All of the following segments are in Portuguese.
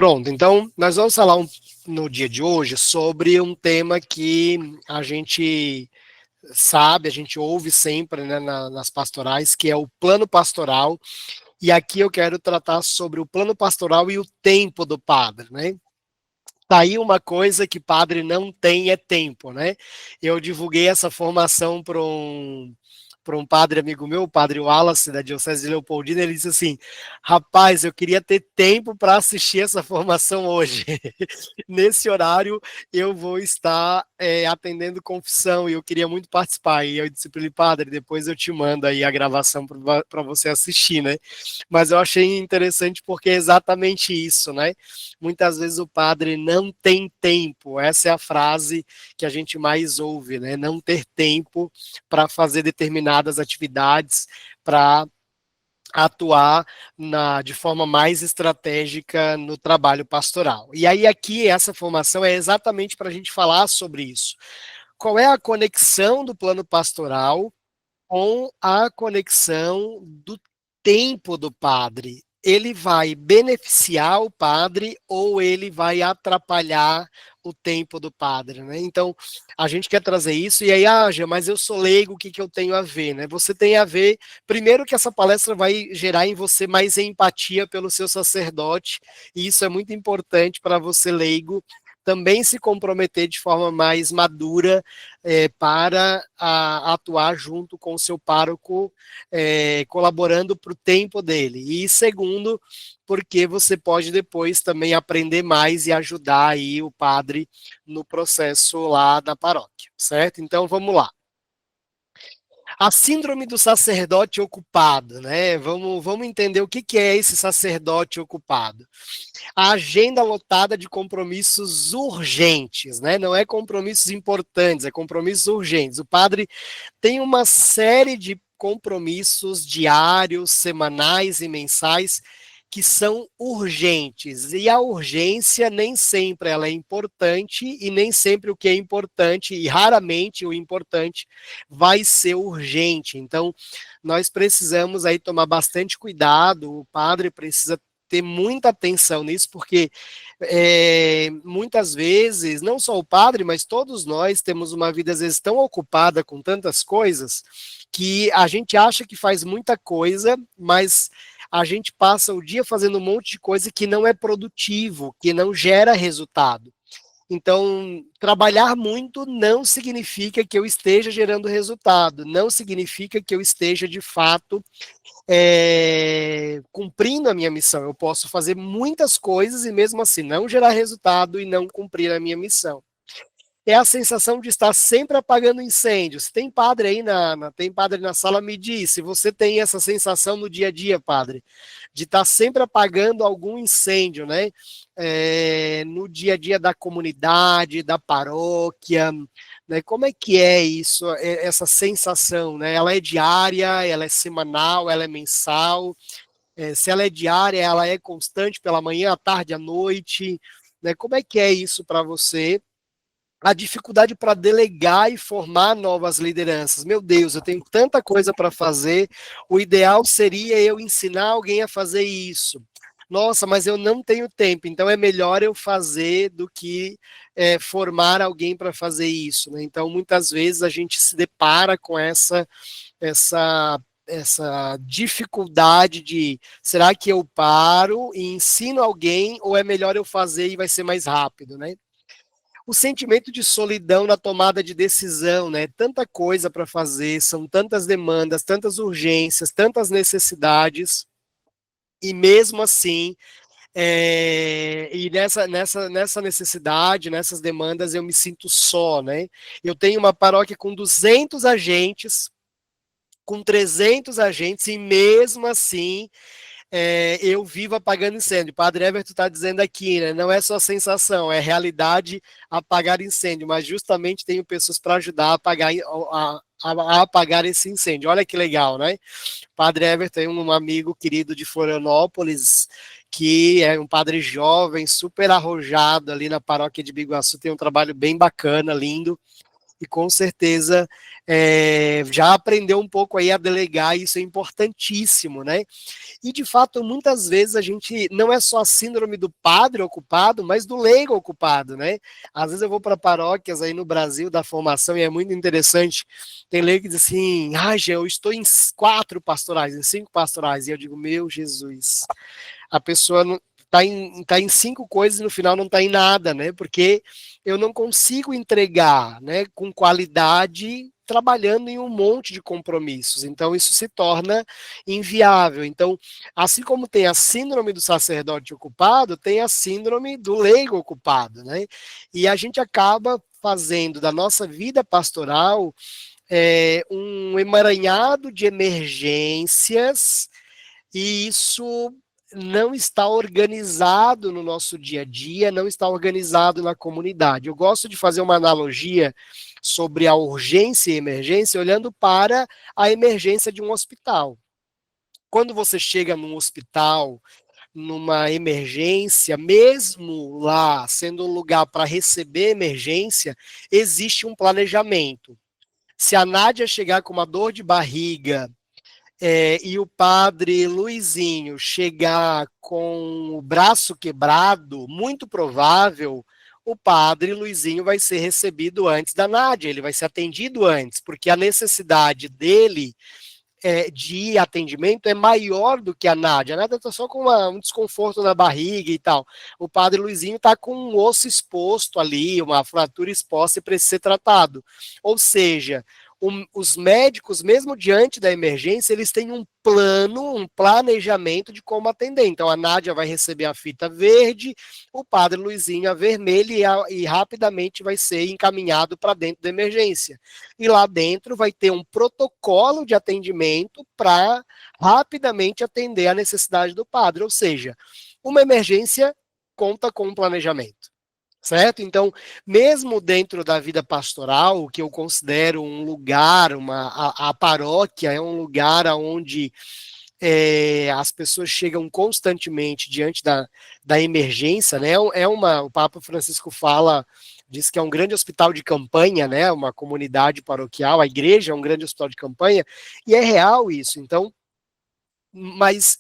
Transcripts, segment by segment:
Pronto, então nós vamos falar no dia de hoje sobre um tema que a gente sabe, a gente ouve sempre, né, nas pastorais, que é o plano pastoral. E aqui eu quero tratar sobre o plano pastoral e o tempo do padre, né? Tá aí uma coisa que padre não tem é tempo, né? Eu divulguei essa formação para um padre amigo meu, o padre Wallace, da Diocese de Leopoldina. Ele disse assim: rapaz, eu queria ter tempo para assistir essa formação hoje. Nesse horário eu vou estar atendendo confissão e eu queria muito participar. E eu disse para ele: padre, depois eu te mando aí a gravação para você assistir, né? Mas eu achei interessante porque é exatamente isso, né? Muitas vezes o padre não tem tempo. Essa é a frase que a gente mais ouve, né? Não ter tempo para fazer determinadas atividades, para atuar de forma mais estratégica no trabalho pastoral. E aí aqui essa formação é exatamente para a gente falar sobre isso. Qual é a conexão do plano pastoral com a conexão do tempo do padre? Ele vai beneficiar o padre ou ele vai atrapalhar o tempo do padre, né? Então, a gente quer trazer isso, e aí, Gê, mas eu sou leigo, o que eu tenho a ver, né? Você tem a ver, primeiro que essa palestra vai gerar em você mais empatia pelo seu sacerdote, e isso é muito importante para você leigo, também se comprometer de forma mais madura para atuar junto com o seu pároco, colaborando para o tempo dele. E segundo, porque você pode depois também aprender mais e ajudar aí o padre no processo lá da paróquia, certo? Então vamos lá. A síndrome do sacerdote ocupado, né? Vamos entender o que é esse sacerdote ocupado. A agenda lotada de compromissos urgentes, né? Não é compromissos importantes, é compromissos urgentes. O padre tem uma série de compromissos diários, semanais e mensais que são urgentes. E a urgência nem sempre ela é importante e nem sempre o que é importante e raramente o importante vai ser urgente. Então, nós precisamos aí tomar bastante cuidado, o padre precisa ter muita atenção nisso, porque muitas vezes, não só o padre, mas todos nós temos uma vida às vezes tão ocupada com tantas coisas, que a gente acha que faz muita coisa, mas a gente passa o dia fazendo um monte de coisa que não é produtivo, que não gera resultado. Então, trabalhar muito não significa que eu esteja gerando resultado, não significa que eu esteja, de fato, cumprindo a minha missão. Eu posso fazer muitas coisas e mesmo assim não gerar resultado e não cumprir a minha missão. É a sensação de estar sempre apagando incêndios. Tem padre aí tem padre na sala, me diz se você tem essa sensação no dia a dia, padre, de estar sempre apagando algum incêndio, né? No dia a dia da comunidade, da paróquia, né? Como é que é isso, essa sensação, né? Ela é diária, ela é semanal, ela é mensal? Se ela é diária, ela é constante pela manhã, à tarde, à noite, né? Como é que é isso para você? A dificuldade para delegar e formar novas lideranças. Meu Deus, eu tenho tanta coisa para fazer, o ideal seria eu ensinar alguém a fazer isso. Nossa, mas eu não tenho tempo, então é melhor eu fazer do que formar alguém para fazer isso, né? Então, muitas vezes a gente se depara com essa, essa dificuldade de será que eu paro e ensino alguém ou é melhor eu fazer e vai ser mais rápido, né? O sentimento de solidão na tomada de decisão, né? Tanta coisa para fazer, são tantas demandas, tantas urgências, tantas necessidades, e mesmo assim, e nessa necessidade, nessas demandas, eu me sinto só, né? Eu tenho uma paróquia com 200 agentes, com 300 agentes, e mesmo assim eu vivo apagando incêndio. Padre Everton está dizendo aqui, né? Não é só sensação, é realidade apagar incêndio, mas justamente tenho pessoas para ajudar a apagar esse incêndio. Olha que legal, né? Padre Everton é um amigo querido de Florianópolis, que é um padre jovem, super arrojado ali na paróquia de Biguaçu, tem um trabalho bem bacana, lindo. e com certeza já aprendeu um pouco aí a delegar, isso é importantíssimo, né? E de fato, muitas vezes a gente não é só a síndrome do padre ocupado, mas do leigo ocupado, né? Às vezes eu vou para paróquias aí no Brasil da formação e é muito interessante. Tem leigo que diz assim: ah, Jean, eu estou em 4 pastorais, em 5 pastorais. E eu digo: meu Jesus, a pessoa não, tá em 5 coisas e no final não está em nada, né? Porque eu não consigo entregar, né, com qualidade, trabalhando em um monte de compromissos. Então isso se torna inviável. Então, assim como tem a síndrome do sacerdote ocupado, tem a síndrome do leigo ocupado, né? E a gente acaba fazendo da nossa vida pastoral um emaranhado de emergências e isso não está organizado no nosso dia a dia, não está organizado na comunidade. Eu gosto de fazer uma analogia sobre a urgência e emergência, olhando para a emergência de um hospital. Quando você chega num hospital, numa emergência, mesmo lá sendo um lugar para receber emergência, existe um planejamento. Se a Nádia chegar com uma dor de barriga e o padre Luizinho chegar com o braço quebrado, muito provável o padre Luizinho vai ser recebido antes da Nádia, ele vai ser atendido antes, porque a necessidade dele de atendimento é maior do que a Nádia. A Nádia está só com um desconforto na barriga e tal. O padre Luizinho está com um osso exposto ali, uma fratura exposta e precisa ser tratado. Ou seja, os médicos, mesmo diante da emergência, eles têm um plano, um planejamento de como atender. Então, a Nádia vai receber a fita verde, o padre Luizinho a vermelha e rapidamente vai ser encaminhado para dentro da emergência. E lá dentro vai ter um protocolo de atendimento para rapidamente atender a necessidade do padre. Ou seja, uma emergência conta com um planejamento. Certo? Então, mesmo dentro da vida pastoral, que eu considero um lugar, a paróquia é um lugar onde as pessoas chegam constantemente diante da emergência, né? O Papa Francisco fala, diz que é um grande hospital de campanha, né? Uma comunidade paroquial, a igreja é um grande hospital de campanha, e é real isso. Então, mas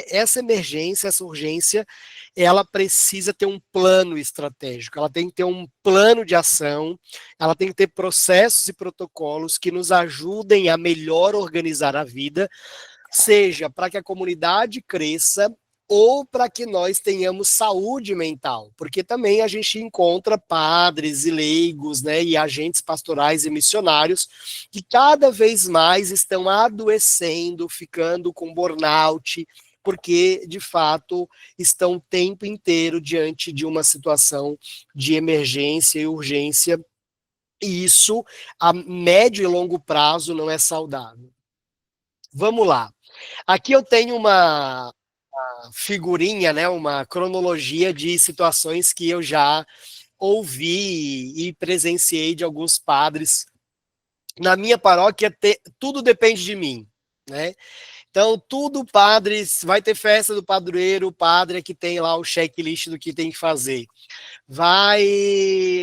essa emergência, essa urgência, ela precisa ter um plano estratégico, ela tem que ter um plano de ação, ela tem que ter processos e protocolos que nos ajudem a melhor organizar a vida, seja para que a comunidade cresça ou para que nós tenhamos saúde mental, porque também a gente encontra padres e leigos, né, e agentes pastorais e missionários que cada vez mais estão adoecendo, ficando com burnout, porque de fato estão o tempo inteiro diante de uma situação de emergência e urgência, e isso a médio e longo prazo não é saudável. Vamos lá. Aqui eu tenho uma figurinha, né, uma cronologia de situações que eu já ouvi e presenciei de alguns padres. Na minha paróquia, tudo depende de mim, né? Então, tudo padre, vai ter festa do padroeiro, o padre é que tem lá o checklist do que tem que fazer.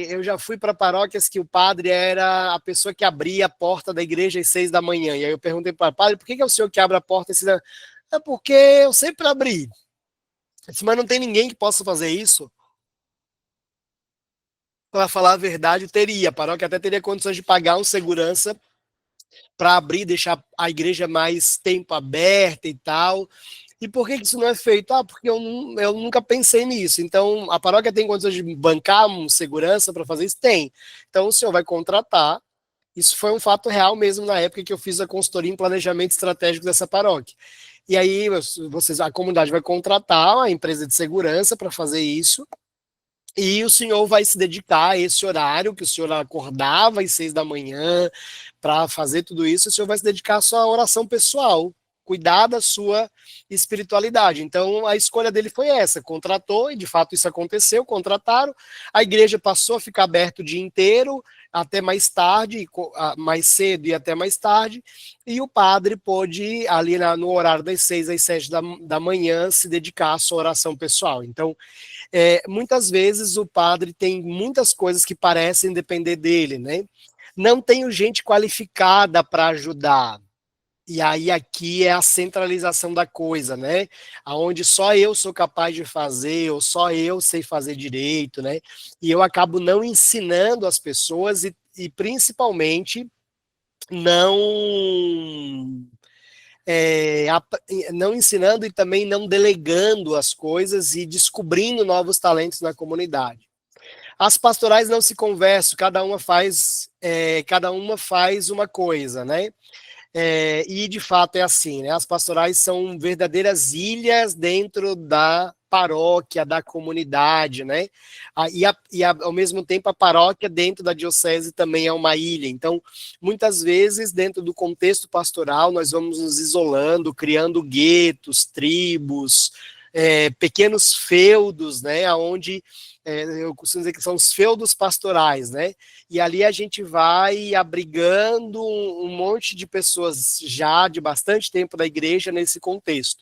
Eu já fui para paróquias que o padre era a pessoa que abria a porta da igreja às 6 da manhã. E aí eu perguntei para o padre, por que é o senhor que abre a porta às 6 da manhã? É porque eu sempre abri. Eu disse, mas não tem ninguém que possa fazer isso? Para falar a verdade, teria. A paróquia até teria condições de pagar um segurança para abrir, deixar a igreja mais tempo aberta e tal. E por que isso não é feito? Ah, porque eu nunca pensei nisso. Então, a paróquia tem condições de bancar um segurança para fazer isso? Tem. Então, o senhor vai contratar. Isso foi um fato real mesmo na época que eu fiz a consultoria em planejamento estratégico dessa paróquia. E aí, a comunidade vai contratar a empresa de segurança para fazer isso. E o senhor vai se dedicar a esse horário que o senhor acordava às 6 da manhã para fazer tudo isso. O senhor vai se dedicar à sua oração pessoal. cuidar da sua espiritualidade. Então, a escolha dele foi essa, contratou, e de fato isso aconteceu, contrataram, a igreja passou a ficar aberta o dia inteiro, até mais tarde, mais cedo e até mais tarde, e o padre pôde, ali no horário das 6 às 7 da manhã, se dedicar à sua oração pessoal. Então, muitas vezes o padre tem muitas coisas que parecem depender dele, né? Não tenho gente qualificada para ajudar. E aí aqui é a centralização da coisa, né? Aonde só eu sou capaz de fazer, ou só eu sei fazer direito, né? E eu acabo não ensinando as pessoas e principalmente não é, não ensinando e também não delegando as coisas e descobrindo novos talentos na comunidade. As pastorais não se conversam, cada uma faz uma coisa, né? E de fato é assim, né? As pastorais são verdadeiras ilhas dentro da paróquia, da comunidade, né? Ao mesmo tempo a paróquia dentro da diocese também é uma ilha. Então, muitas vezes dentro do contexto pastoral nós vamos nos isolando, criando guetos, tribos, pequenos feudos, né? Onde eu costumo dizer que são os feudos pastorais, né? E ali a gente vai abrigando um monte de pessoas já de bastante tempo da igreja nesse contexto.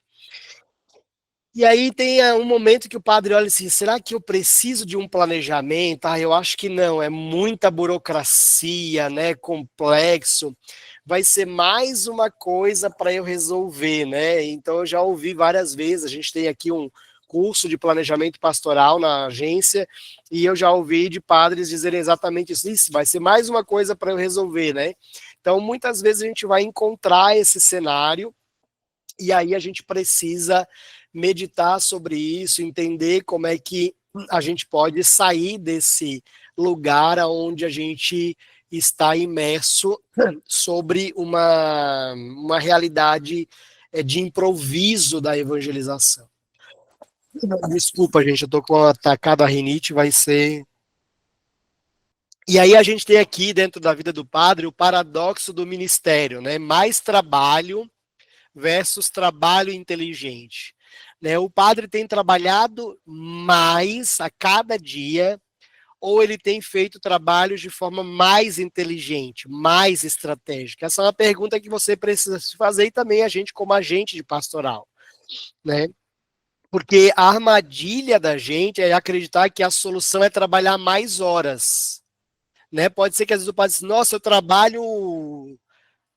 E aí tem um momento que o padre olha assim, será que eu preciso de um planejamento? Eu acho que não, é muita burocracia, né, complexo. Vai ser mais uma coisa para eu resolver, né? Então eu já ouvi várias vezes, a gente tem aqui um curso de planejamento pastoral na agência, e eu já ouvi de padres dizerem exatamente isso, vai ser mais uma coisa para eu resolver, né? Então muitas vezes a gente vai encontrar esse cenário, e aí a gente precisa meditar sobre isso, entender como é que a gente pode sair desse lugar onde a gente está imerso sobre uma realidade de improviso da evangelização. Desculpa, gente, eu tô com uma atacada rinite, vai ser. E aí a gente tem aqui dentro da vida do padre o paradoxo do ministério, né? Mais trabalho versus trabalho inteligente. Né? O padre tem trabalhado mais a cada dia, ou ele tem feito trabalhos de forma mais inteligente, mais estratégica? Essa é uma pergunta que você precisa se fazer e também a gente como agente de pastoral, né? Porque a armadilha da gente é acreditar que a solução é trabalhar mais horas, né? Pode ser que às vezes o padre diz, nossa, eu trabalho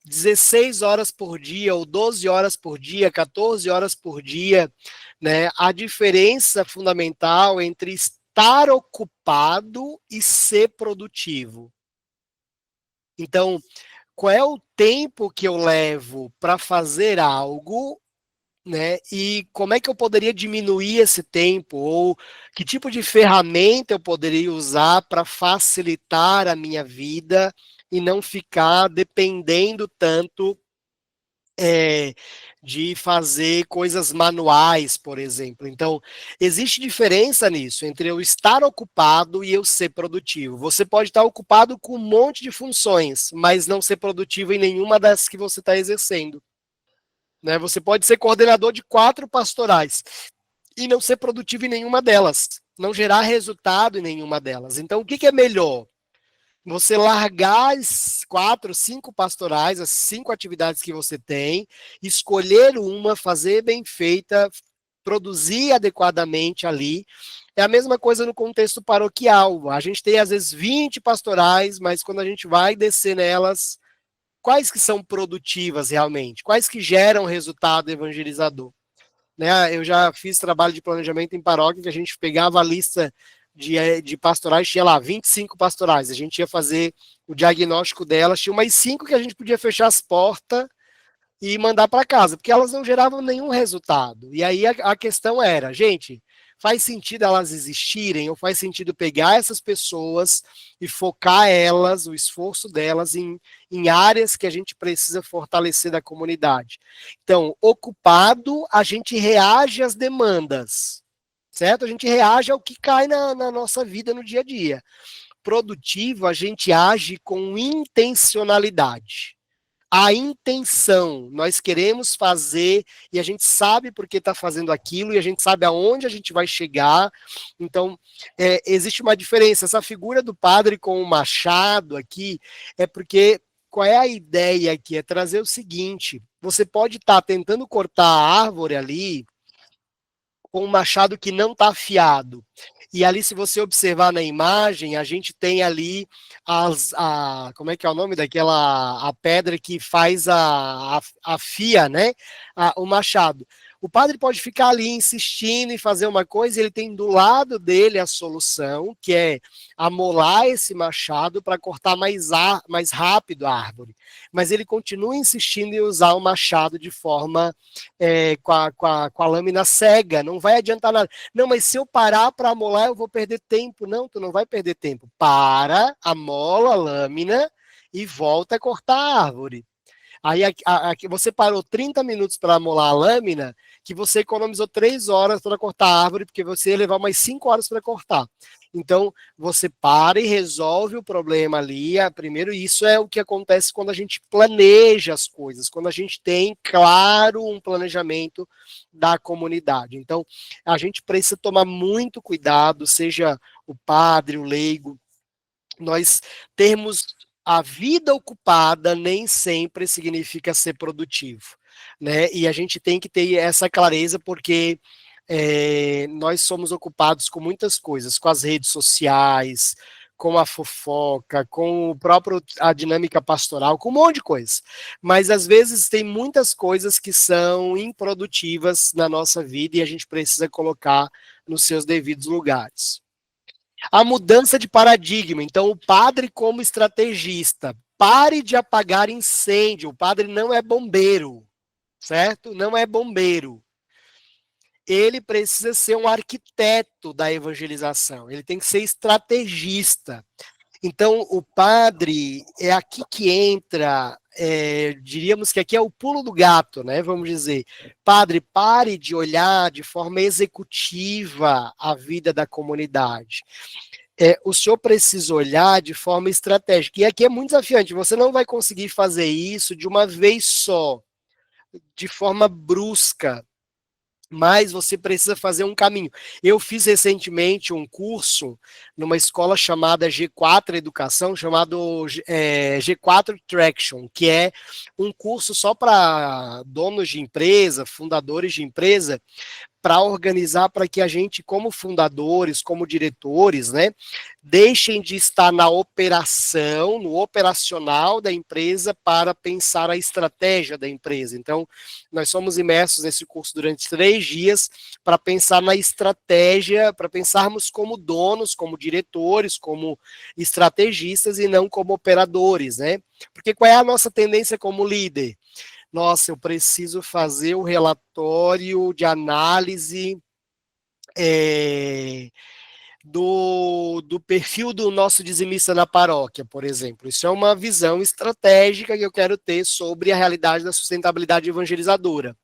16 horas por dia, ou 12 horas por dia, 14 horas por dia, né? A diferença fundamental entre estar ocupado e ser produtivo. Então, qual é o tempo que eu levo para fazer algo, né? E como é que eu poderia diminuir esse tempo? Ou que tipo de ferramenta eu poderia usar para facilitar a minha vida e não ficar dependendo tanto de fazer coisas manuais, por exemplo. Então, existe diferença nisso, entre eu estar ocupado e eu ser produtivo. Você pode estar ocupado com um monte de funções, mas não ser produtivo em nenhuma das que você está exercendo. Né? Você pode ser coordenador de 4 pastorais e não ser produtivo em nenhuma delas, não gerar resultado em nenhuma delas. Então, o que é melhor? Você largar as 4, 5 pastorais, as 5 atividades que você tem, escolher uma, fazer bem feita, produzir adequadamente ali. É a mesma coisa no contexto paroquial. A gente tem, às vezes, 20 pastorais, mas quando a gente vai descer nelas, quais que são produtivas realmente? Quais que geram resultado evangelizador? Né? Eu já fiz trabalho de planejamento em paróquia, que a gente pegava a lista de pastorais, tinha lá 25 pastorais, a gente ia fazer o diagnóstico delas, tinha umas 5 que a gente podia fechar as portas e mandar para casa, porque elas não geravam nenhum resultado. E aí a questão era, gente, faz sentido elas existirem ou faz sentido pegar essas pessoas e focar elas, o esforço delas em áreas que a gente precisa fortalecer da comunidade? Então, ocupado, a gente reage às demandas, certo? A gente reage ao que cai na nossa vida no dia a dia. Produtivo, a gente age com intencionalidade. a intenção. Nós queremos fazer e a gente sabe por que está fazendo aquilo e a gente sabe aonde a gente vai chegar. Então, existe uma diferença. Essa figura do padre com o machado aqui é porque qual é a ideia aqui? É trazer o seguinte: você pode estar tentando cortar a árvore ali com um machado que não está afiado. E ali, se você observar na imagem, a gente tem ali como é que é o nome daquela a pedra que faz a fia, né? O machado. O padre pode ficar ali insistindo em fazer uma coisa, e ele tem do lado dele a solução, que é amolar esse machado para cortar mais rápido a árvore. Mas ele continua insistindo em usar o machado de forma com a lâmina cega, não vai adiantar nada. Não, mas se eu parar para amolar, eu vou perder tempo. Não, tu não vai perder tempo. Para, amola a lâmina e volta a cortar a árvore. Aí você parou 30 minutos para amolar a lâmina, que você economizou 3 horas para cortar a árvore, porque você ia levar mais 5 horas para cortar. Então, você para e resolve o problema ali. Primeiro, isso é o que acontece quando a gente planeja as coisas, quando a gente tem claro um planejamento da comunidade. Então, a gente precisa tomar muito cuidado, seja o padre, o leigo, nós termos a vida ocupada nem sempre significa ser produtivo, né? E a gente tem que ter essa clareza porque nós somos ocupados com muitas coisas, com as redes sociais, com a fofoca, com a dinâmica pastoral, com um monte de coisa. Mas às vezes tem muitas coisas que são improdutivas na nossa vida e a gente precisa colocar nos seus devidos lugares. A mudança de paradigma. Então, o padre, como estrategista, pare de apagar incêndio. O padre não é bombeiro, certo? Não é bombeiro. Ele precisa ser um arquiteto da evangelização. Ele tem que ser estrategista. Então, o padre é aqui que entra, diríamos que aqui é o pulo do gato, né? Vamos dizer, padre, pare de olhar de forma executiva a vida da comunidade. O senhor precisa olhar de forma estratégica. E aqui é muito desafiante. Você não vai conseguir fazer isso de uma vez só, de forma brusca, mas você precisa fazer um caminho. Eu fiz recentemente um curso numa escola chamada G4 Educação, chamado G4 Traction, que é um curso só para donos de empresa, fundadores de empresa, para organizar para que a gente, como fundadores, como diretores, né, deixem de estar na operação, no operacional da empresa para pensar a estratégia da empresa. Então, nós somos imersos nesse curso durante 3 dias para pensar na estratégia, para pensarmos como donos, como diretores, como estrategistas e não como operadores, né? Porque qual é a nossa tendência como líder? Nossa, eu preciso fazer o relatório de análise do perfil do nosso dizimista na paróquia, por exemplo. Isso é uma visão estratégica que eu quero ter sobre a realidade da sustentabilidade evangelizadora.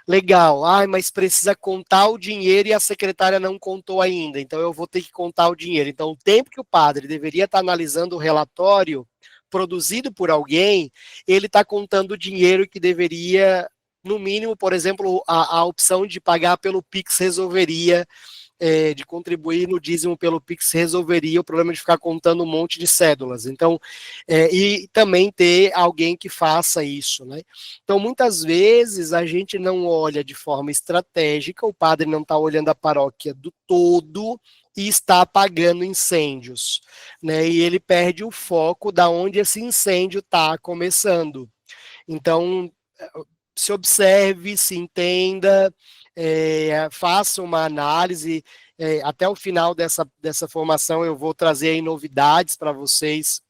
Legal, mas precisa contar o dinheiro e a secretária não contou ainda, então eu vou ter que contar o dinheiro. Então, o tempo que o padre deveria estar analisando o relatório produzido por alguém, ele está contando o dinheiro que deveria, no mínimo, por exemplo, a opção de pagar pelo Pix resolveria, de contribuir no dízimo pelo Pix resolveria o problema de ficar contando um monte de cédulas. Então, e também ter alguém que faça isso, né? Então, muitas vezes a gente não olha de forma estratégica, o padre não está olhando a paróquia do todo e está apagando incêndios, né? E ele perde o foco da onde esse incêndio está começando. Então, se observe, se entenda, faça uma análise. Até o final dessa formação eu vou trazer aí novidades para vocês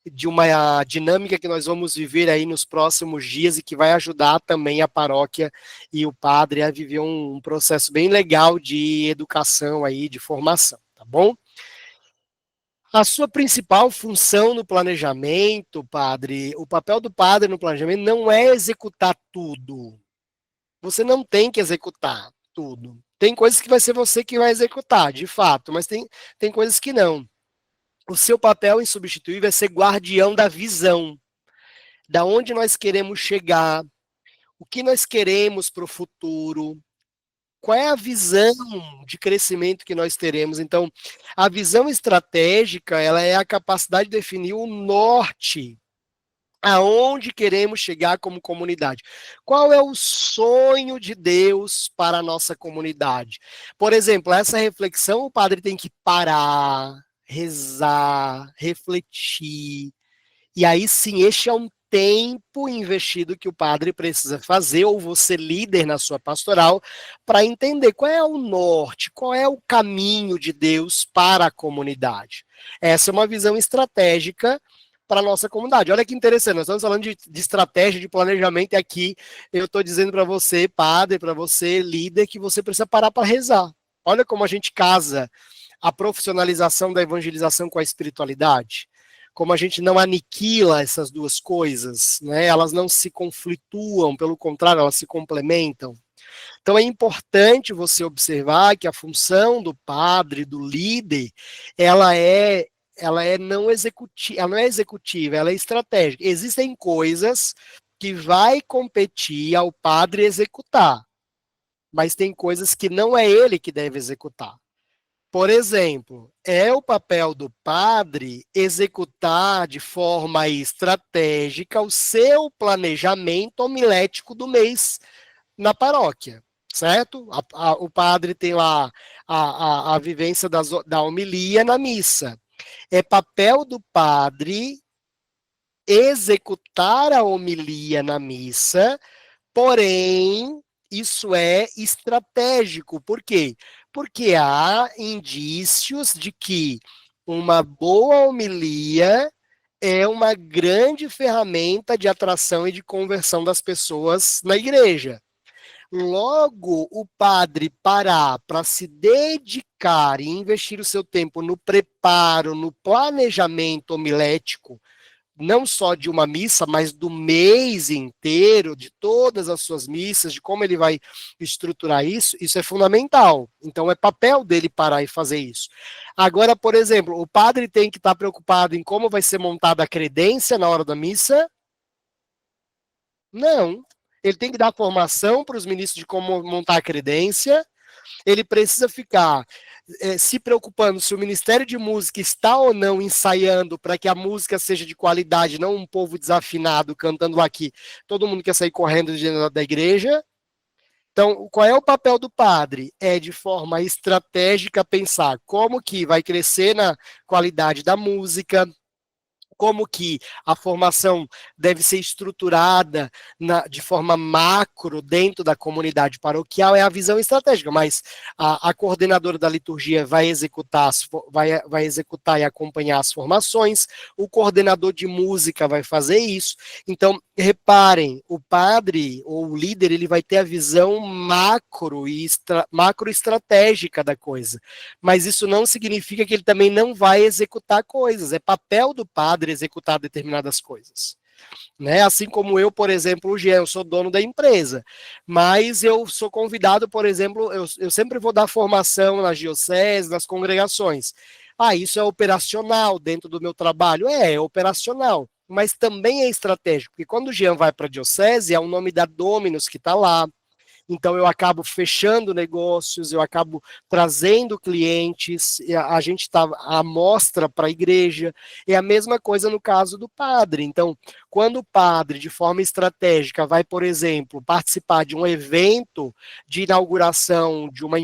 de uma dinâmica que nós vamos viver aí nos próximos dias e que vai ajudar também a paróquia e o padre a viver um processo bem legal de educação aí, de formação, tá bom? A sua principal função no planejamento, padre, o papel do padre no planejamento não é executar tudo. Você não tem que executar tudo. Tem coisas que vai ser você que vai executar, de fato, mas tem coisas que não. O seu papel insubstituível é ser guardião da visão. da onde nós queremos chegar, o que nós queremos para o futuro, qual é a visão de crescimento que nós teremos. Então, a visão estratégica, ela é a capacidade de definir o norte, aonde queremos chegar como comunidade. Qual é o sonho de Deus para a nossa comunidade? Por exemplo, essa reflexão o padre tem que parar, rezar, refletir, e aí sim, este é um tempo investido que o padre precisa fazer, ou você líder na sua pastoral, para entender qual é o norte, qual é o caminho de Deus para a comunidade. Essa é uma visão estratégica para a nossa comunidade. Olha que interessante, nós estamos falando de estratégia, de planejamento, e aqui eu estou dizendo para você, padre, para você, líder, que você precisa parar para rezar. Olha como a gente casa a profissionalização da evangelização com a espiritualidade, como a gente não aniquila essas duas coisas, né? Elas não se conflituam, pelo contrário, elas se complementam. Então é importante você observar que a função do padre, do líder, ela é não executiva, ela não é executiva, ela é estratégica. Existem coisas que vai competir ao padre executar, mas tem coisas que não é ele que deve executar. Por exemplo, é o papel do padre executar de forma estratégica o seu planejamento homilético do mês na paróquia, certo? O padre tem lá a vivência da homilia na missa. É papel do padre executar a homilia na missa. Porém, isso é estratégico. Por quê? Porque há indícios de que uma boa homilia é uma grande ferramenta de atração e de conversão das pessoas na igreja. Logo, o padre parar para se dedicar e investir o seu tempo no preparo, no planejamento homilético, não só de uma missa, mas do mês inteiro, de todas as suas missas, de como ele vai estruturar isso, isso é fundamental. Então é papel dele parar e fazer isso. Agora, por exemplo, o padre tem que estar preocupado em como vai ser montada a credência na hora da missa? Não. Ele tem que dar formação para os ministros de como montar a credência, ele precisa ficar se preocupando se o Ministério de Música está ou não ensaiando para que a música seja de qualidade, não um povo desafinado cantando aqui. Todo mundo quer sair correndo da igreja. Então, qual é o papel do padre? É, de forma estratégica, pensar como que vai crescer na qualidade da música, como que a formação deve ser estruturada de forma macro dentro da comunidade paroquial, é a visão estratégica, mas a coordenadora da liturgia vai executar e acompanhar as formações, o coordenador de música vai fazer isso. Então, reparem, o padre ou o líder, ele vai ter a visão macro estratégica da coisa, mas isso não significa que ele também não vai executar coisas, é papel do padre executar determinadas coisas. Né? Assim como eu, por exemplo, o Jean, eu sou dono da empresa, mas eu sou convidado, por exemplo, eu sempre vou dar formação nas dioceses, nas congregações. Ah, isso é operacional dentro do meu trabalho? É operacional, mas também é estratégico, porque quando o Jean vai para a diocese, é o nome da Dominus que está lá, então eu acabo fechando negócios, eu acabo trazendo clientes, a gente está à mostra para a igreja, é a mesma coisa no caso do padre. Então, quando o padre, de forma estratégica, vai, por exemplo, participar de um evento de inauguração de uma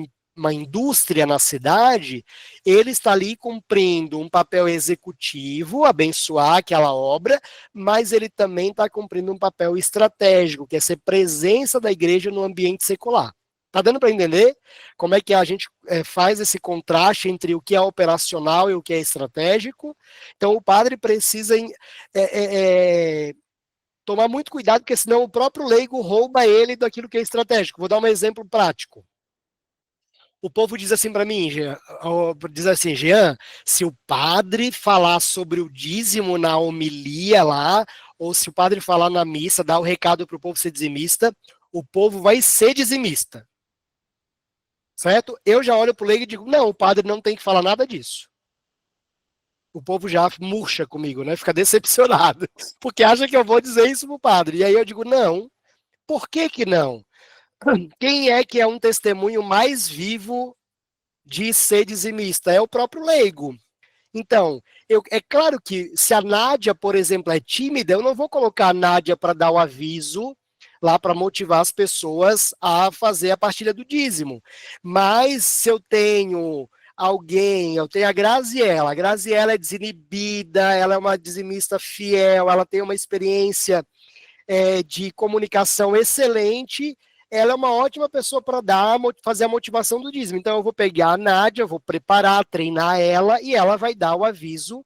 indústria na cidade, ele está ali cumprindo um papel executivo, abençoar aquela obra, mas ele também está cumprindo um papel estratégico, que é ser presença da igreja no ambiente secular. Tá dando para entender como é que a gente faz esse contraste entre o que é operacional e o que é estratégico? Então, o padre precisa tomar muito cuidado, porque senão o próprio leigo rouba ele daquilo que é estratégico. Vou dar um exemplo prático. O povo diz assim para mim, Jean, diz assim, Jean, se o padre falar sobre o dízimo na homilia lá, ou se o padre falar na missa, dar o recado para o povo ser dizimista, o povo vai ser dizimista, certo? Eu já olho para o leigo e digo, não, o padre não tem que falar nada disso. o povo já murcha comigo, né? Fica decepcionado, porque acha que eu vou dizer isso pro padre. E aí eu digo, não. Por que que não? Quem é que é um testemunho mais vivo de ser dizimista? É o próprio leigo. Então, é claro que se a Nádia, por exemplo, é tímida, eu não vou colocar a Nádia para dar o aviso lá para motivar as pessoas a fazer a partilha do dízimo. Mas se eu tenho alguém, eu tenho a Graziella é desinibida, ela é uma dizimista fiel, ela tem uma experiência de comunicação excelente, ela é uma ótima pessoa para fazer a motivação do dízimo. Então, eu vou pegar a Nádia, vou preparar, treinar ela, e ela vai dar o aviso,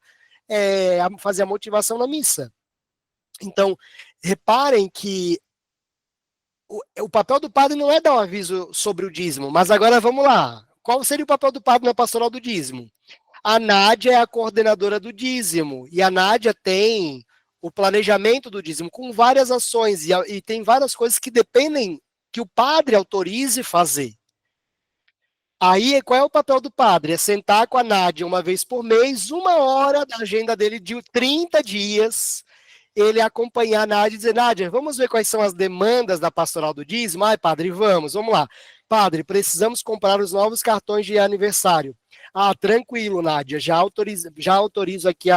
fazer a motivação na missa. Então, reparem que o papel do padre não é dar um aviso sobre o dízimo, mas agora vamos lá. Qual seria o papel do padre na pastoral do dízimo? A Nádia é a coordenadora do dízimo, e a Nádia tem o planejamento do dízimo com várias ações, e tem várias coisas que dependem que o padre autorize fazer. Aí, qual é o papel do padre? É sentar com a Nádia uma vez por mês, 1 hora da agenda dele de 30 dias, ele acompanhar a Nádia e dizer, Nádia, vamos ver quais são as demandas da pastoral do dízimo? Ai, padre, vamos lá. Padre, precisamos comprar os novos cartões de aniversário. Ah, tranquilo, Nádia, já autorizo aqui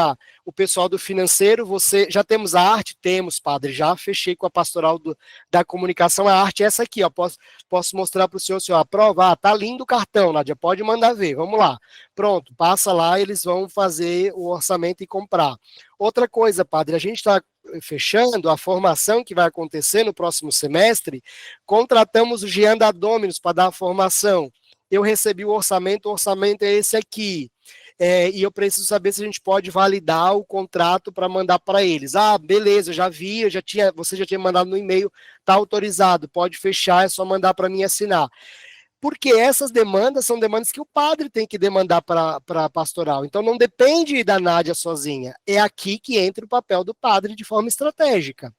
o pessoal do financeiro, já temos a arte? Temos, padre, já fechei com a pastoral da comunicação, a arte é essa aqui, ó, posso mostrar para o senhor aprova? Ah, tá lindo o cartão, Nádia, pode mandar ver, vamos lá. Pronto, passa lá, eles vão fazer o orçamento e comprar. Outra coisa, padre, a gente está fechando a formação que vai acontecer no próximo semestre, contratamos o Jean da Dominus para dar a formação. Eu recebi o orçamento é esse aqui. E eu preciso saber se a gente pode validar o contrato para mandar para eles. Ah, beleza, já vi, você já tinha mandado no e-mail, está autorizado, pode fechar, é só mandar para mim assinar. Porque essas demandas são demandas que o padre tem que demandar para a pastoral. Então não depende da Nádia sozinha. É aqui que entra o papel do padre de forma estratégica.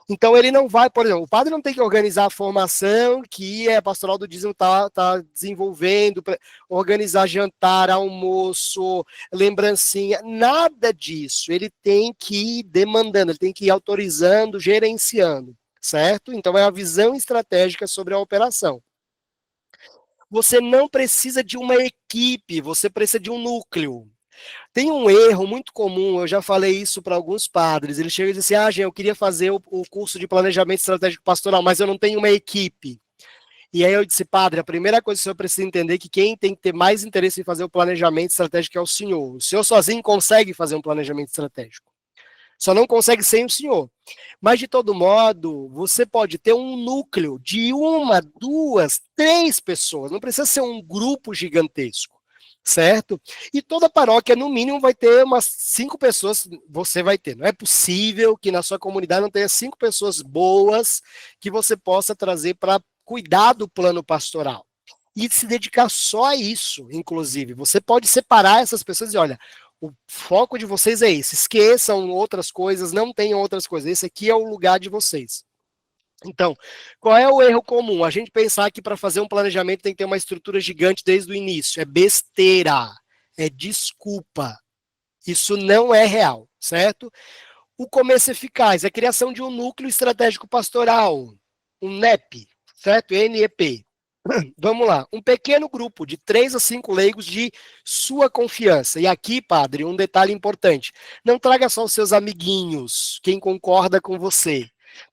Então ele não vai, por exemplo, o padre não tem que organizar a formação que a pastoral do dízimo está desenvolvendo, organizar jantar, almoço, lembrancinha, nada disso. Ele tem que ir demandando, ele tem que ir autorizando, gerenciando, certo? Então é a visão estratégica sobre a operação. Você não precisa de uma equipe, você precisa de um núcleo. Tem um erro muito comum, eu já falei isso para alguns padres, eles chegam e dizem assim, eu queria fazer o curso de planejamento estratégico pastoral, mas eu não tenho uma equipe. E aí eu disse, padre, a primeira coisa que o senhor precisa entender é que quem tem que ter mais interesse em fazer o planejamento estratégico é o senhor. O senhor sozinho consegue fazer um planejamento estratégico. Só não consegue sem o senhor. Mas, de todo modo, você pode ter um núcleo de 1, 2, 3 pessoas. Não precisa ser um grupo gigantesco, certo? E toda paróquia, no mínimo, vai ter umas 5 pessoas, você vai ter. Não é possível que na sua comunidade não tenha 5 pessoas boas que você possa trazer para cuidar do plano pastoral. E se dedicar só a isso, inclusive. Você pode separar essas pessoas e, olha, o foco de vocês é esse. Esqueçam outras coisas, não tenham outras coisas. Esse aqui é o lugar de vocês. Então, qual é o erro comum? A gente pensar que para fazer um planejamento tem que ter uma estrutura gigante desde o início. É besteira. É desculpa. Isso não é real, certo? O começo eficaz, a criação de um núcleo estratégico pastoral, um NEP, certo? NEP. Vamos lá, um pequeno grupo de 3 a 5 leigos de sua confiança. E aqui, padre, um detalhe importante. Não traga só os seus amiguinhos, quem concorda com você.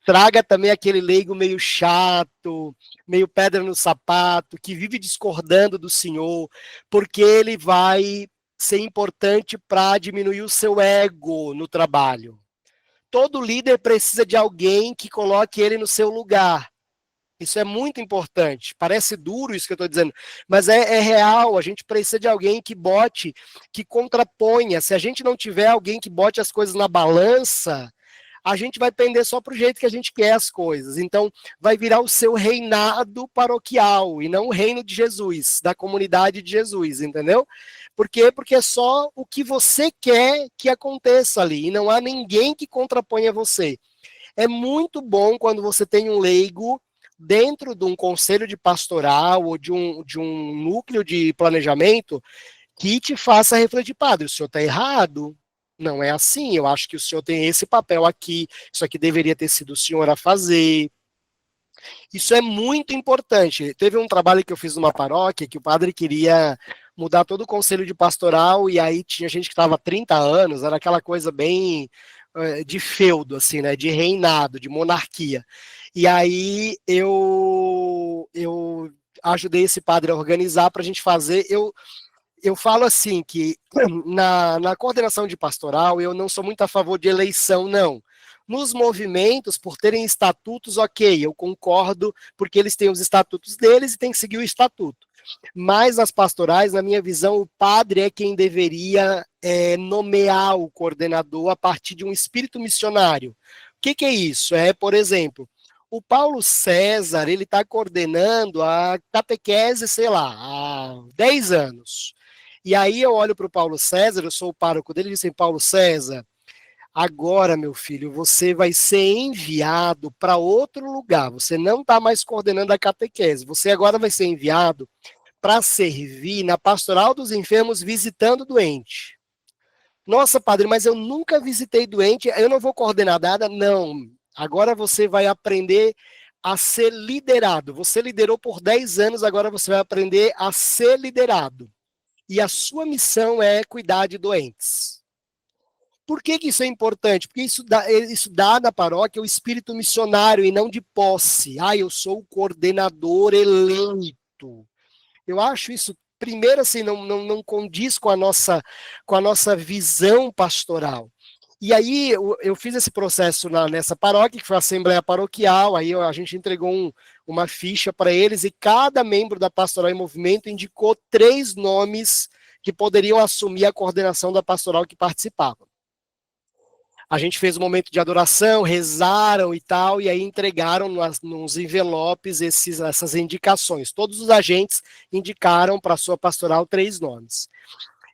Traga também aquele leigo meio chato, meio pedra no sapato, que vive discordando do senhor, porque ele vai ser importante para diminuir o seu ego no trabalho. Todo líder precisa de alguém que coloque ele no seu lugar. Isso é muito importante. Parece duro isso que eu estou dizendo, mas é real. A gente precisa de alguém que bote, que contraponha. Se a gente não tiver alguém que bote as coisas na balança, a gente vai pender só para o jeito que a gente quer as coisas. Então, vai virar o seu reinado paroquial e não o reino de Jesus, da comunidade de Jesus, entendeu? Por quê? Porque é só o que você quer que aconteça ali e não há ninguém que contraponha você. É muito bom quando você tem um leigo dentro de um conselho de pastoral ou de um núcleo de planejamento que te faça refletir, padre, o senhor está errado, não é assim, eu acho que o senhor tem esse papel aqui, isso aqui deveria ter sido o senhor a fazer. Isso é muito importante. Teve um trabalho que eu fiz numa paróquia que o padre queria mudar todo o conselho de pastoral e aí tinha gente que estava há 30 anos, era aquela coisa bem de feudo, assim, né, de reinado, de monarquia. E aí eu ajudei esse padre a organizar para a gente fazer. Eu falo assim que na coordenação de pastoral eu não sou muito a favor de eleição, não. Nos movimentos, por terem estatutos, ok, eu concordo, porque eles têm os estatutos deles e tem que seguir o estatuto. Mas nas pastorais, na minha visão, o padre é quem deveria nomear o coordenador a partir de um espírito missionário. O que é isso? Por exemplo, o Paulo César, ele está coordenando a catequese, sei lá, há 10 anos. E aí eu olho para o Paulo César, eu sou o pároco dele, e disse assim, Paulo César, agora, meu filho, você vai ser enviado para outro lugar. Você não está mais coordenando a catequese. Você agora vai ser enviado para servir na pastoral dos enfermos visitando doente. Nossa, padre, mas eu nunca visitei doente, eu não vou coordenar nada? Não. Agora você vai aprender a ser liderado. Você liderou por 10 anos, agora você vai aprender a ser liderado. E a sua missão é cuidar de doentes. Por que isso é importante? Porque isso dá na paróquia o espírito missionário e não de posse. Ah, eu sou o coordenador eleito. Eu acho isso, primeiro, assim, não condiz com a nossa visão pastoral. E aí eu fiz esse processo nessa paróquia, que foi a Assembleia Paroquial, aí a gente entregou uma ficha para eles e cada membro da Pastoral em Movimento indicou 3 nomes que poderiam assumir a coordenação da pastoral que participava. A gente fez um momento de adoração, rezaram e tal, e aí entregaram nos envelopes essas indicações. Todos os agentes indicaram para a sua pastoral 3 nomes.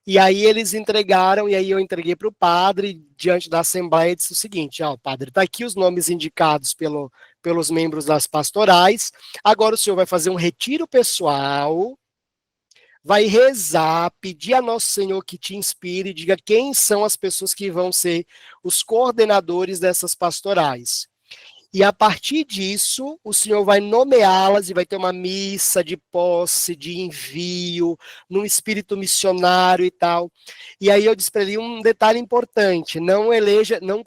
E aí eles entregaram, e aí eu entreguei para o padre, diante da Assembleia, e disse o seguinte, ó, padre, está aqui os nomes indicados pelos membros das pastorais, agora o senhor vai fazer um retiro pessoal, vai rezar, pedir a Nosso Senhor que te inspire, diga quem são as pessoas que vão ser os coordenadores dessas pastorais. E a partir disso, o Senhor vai nomeá-las e vai ter uma missa de posse, de envio, num espírito missionário e tal. E aí eu disse para ele um detalhe importante: não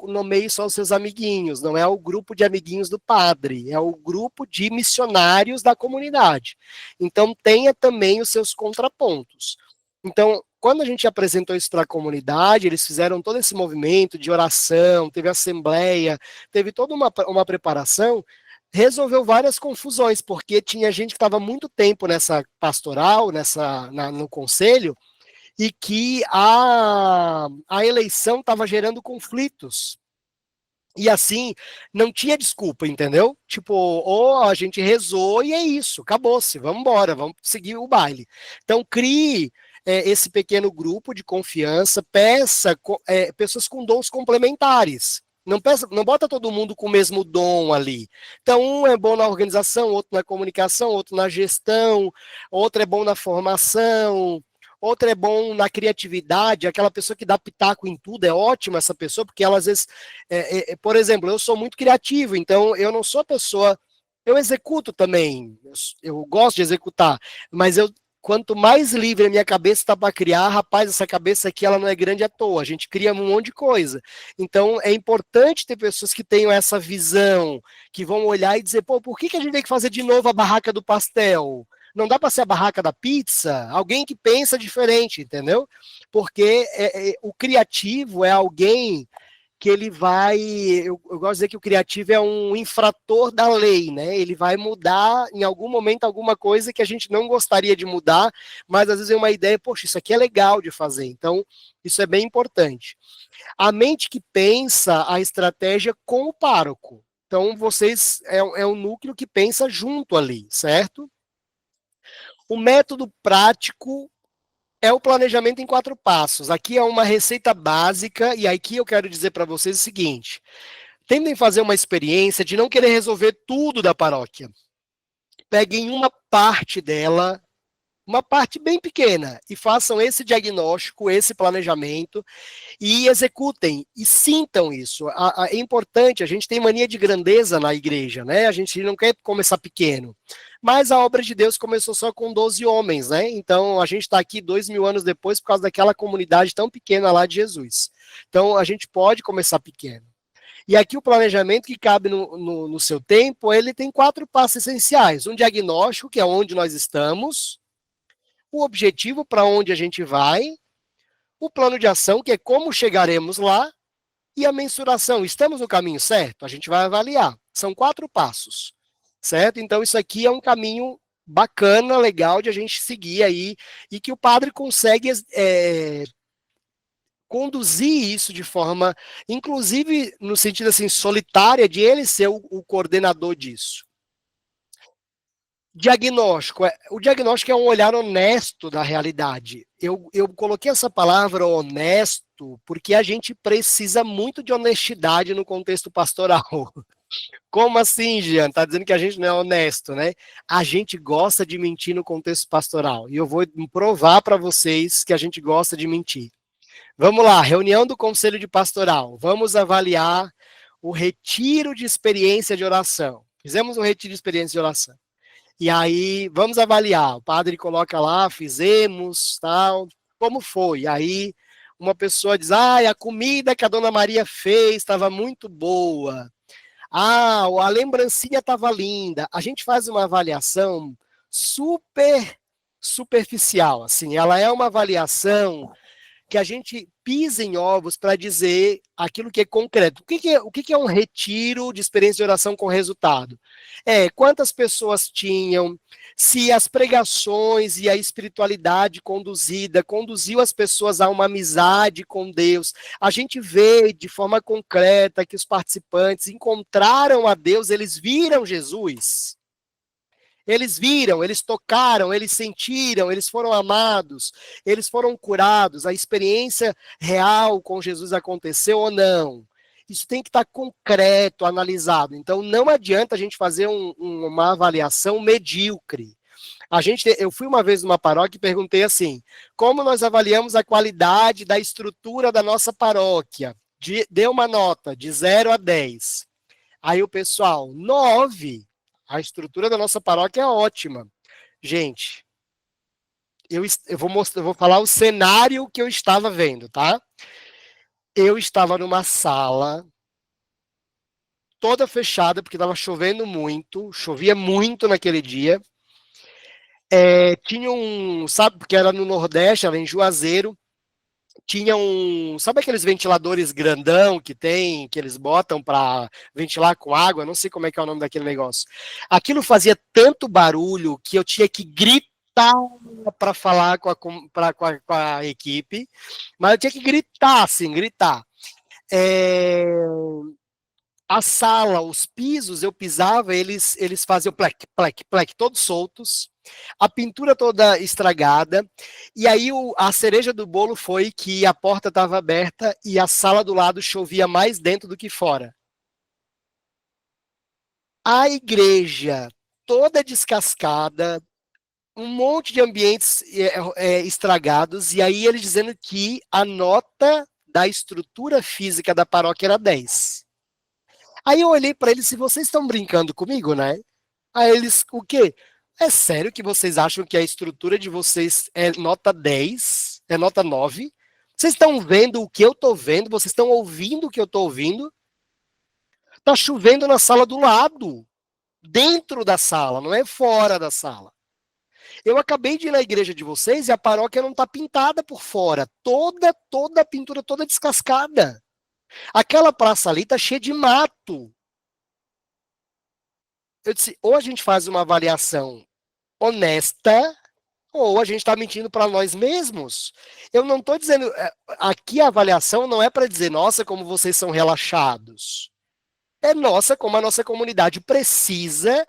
nomeie só os seus amiguinhos, não é o grupo de amiguinhos do padre, é o grupo de missionários da comunidade. Então tenha também os seus contrapontos. Então, quando a gente apresentou isso para a comunidade, eles fizeram todo esse movimento de oração, teve assembleia, teve toda uma preparação, resolveu várias confusões, porque tinha gente que estava muito tempo nessa pastoral, no conselho, e que a eleição estava gerando conflitos. E assim, não tinha desculpa, entendeu? Tipo, ou a gente rezou e é isso, acabou-se, vamos embora, vamos seguir o baile. Então, crie esse pequeno grupo de confiança, peça pessoas com dons complementares. Não bota todo mundo com o mesmo dom ali. Então, um é bom na organização, outro na comunicação, outro na gestão, outro é bom na formação, outro é bom na criatividade, aquela pessoa que dá pitaco em tudo, é ótima essa pessoa, porque ela às vezes, por exemplo, eu sou muito criativo, então eu não sou a pessoa, eu executo também, eu gosto de executar, mas quanto mais livre a minha cabeça está para criar, rapaz, essa cabeça aqui ela não é grande à toa, a gente cria um monte de coisa. Então é importante ter pessoas que tenham essa visão, que vão olhar e dizer, pô, por que a gente tem que fazer de novo a barraca do pastel? Não dá para ser a barraca da pizza? Alguém que pensa diferente, entendeu? Porque o criativo é alguém que ele vai. Eu gosto de dizer que o criativo é um infrator da lei, né? Ele vai mudar em algum momento alguma coisa que a gente não gostaria de mudar, mas às vezes é uma ideia, poxa, isso aqui é legal de fazer. Então, isso é bem importante. A mente que pensa a estratégia com o pároco. Então, vocês é um núcleo que pensa junto ali, certo? O método prático é o planejamento em 4 passos. Aqui é uma receita básica, e aqui eu quero dizer para vocês o seguinte: tentem fazer uma experiência de não querer resolver tudo da paróquia. Peguem uma parte dela uma parte bem pequena, e façam esse diagnóstico, esse planejamento, e executem, e sintam isso. É importante, a gente tem mania de grandeza na igreja, né? A gente não quer começar pequeno. Mas a obra de Deus começou só com 12 homens, né? Então a gente está aqui 2000 anos depois por causa daquela comunidade tão pequena lá de Jesus. Então a gente pode começar pequeno. E aqui o planejamento que cabe no seu tempo, ele tem 4 passos essenciais. Um diagnóstico, que é onde nós estamos, o objetivo para onde a gente vai, o plano de ação, que é como chegaremos lá, e a mensuração. Estamos no caminho certo? A gente vai avaliar. São 4 passos, certo? Então isso aqui é um caminho bacana, legal de a gente seguir aí, e que o padre consegue conduzir isso de forma, inclusive no sentido assim, solitária, de ele ser o coordenador disso. Diagnóstico. O diagnóstico é um olhar honesto da realidade. Eu coloquei essa palavra honesto porque a gente precisa muito de honestidade no contexto pastoral. Como assim, Jean? Tá dizendo que a gente não é honesto, né? A gente gosta de mentir no contexto pastoral. E eu vou provar para vocês que a gente gosta de mentir. Vamos lá, reunião do Conselho de Pastoral. Vamos avaliar o retiro de experiência de oração. Fizemos um retiro de experiência de oração. E aí, vamos avaliar. O padre coloca lá, fizemos, tal, como foi? Aí, uma pessoa diz, a comida que a dona Maria fez estava muito boa. A lembrancinha estava linda. A gente faz uma avaliação super superficial, assim. Ela é uma avaliação que a gente pisa em ovos para dizer aquilo que é concreto. O que é um retiro de experiência de oração com resultado? Quantas pessoas tinham, se as pregações e a espiritualidade conduziu as pessoas a uma amizade com Deus. A gente vê de forma concreta que os participantes encontraram a Deus, eles viram Jesus. Eles viram, eles tocaram, eles sentiram, eles foram amados, eles foram curados. A experiência real com Jesus aconteceu ou não? Isso tem que estar concreto, analisado. Então, não adianta a gente fazer uma avaliação medíocre. Eu fui uma vez numa paróquia e perguntei assim: como nós avaliamos a qualidade da estrutura da nossa paróquia? Deu uma nota de 0 a 10. Aí o pessoal, 9. A estrutura da nossa paróquia é ótima. Gente, eu vou falar o cenário que eu estava vendo, tá? Eu estava numa sala toda fechada, porque estava chovendo muito, chovia muito naquele dia. Tinha sabe, porque era no Nordeste, era em Juazeiro, tinha sabe aqueles ventiladores grandão que eles botam para ventilar com água? Não sei como é que é o nome daquele negócio. Aquilo fazia tanto barulho que eu tinha que gritar para falar com a equipe, mas eu tinha que gritar, assim, gritar. A sala, os pisos, eu pisava, eles faziam plec, plec, plec, todos soltos, a pintura toda estragada, e aí a cereja do bolo foi que a porta estava aberta e a sala do lado chovia mais dentro do que fora. A igreja toda descascada, um monte de ambientes estragados, e aí eles dizendo que a nota da estrutura física da paróquia era 10. Aí eu olhei para eles e vocês estão brincando comigo, né? Aí eles, o quê? É sério que vocês acham que a estrutura de vocês é nota 10? É nota 9? Vocês estão vendo o que eu estou vendo? Vocês estão ouvindo o que eu estou ouvindo? Tá chovendo na sala do lado, dentro da sala, não é fora da sala. Eu acabei de ir na igreja de vocês e a paróquia não está pintada por fora, toda a pintura toda descascada. Aquela praça ali está cheia de mato. Eu disse, ou a gente faz uma avaliação honesta, ou a gente está mentindo para nós mesmos. Eu não estou dizendo. Aqui a avaliação não é para dizer, nossa, como vocês são relaxados. É nossa, como a nossa comunidade precisa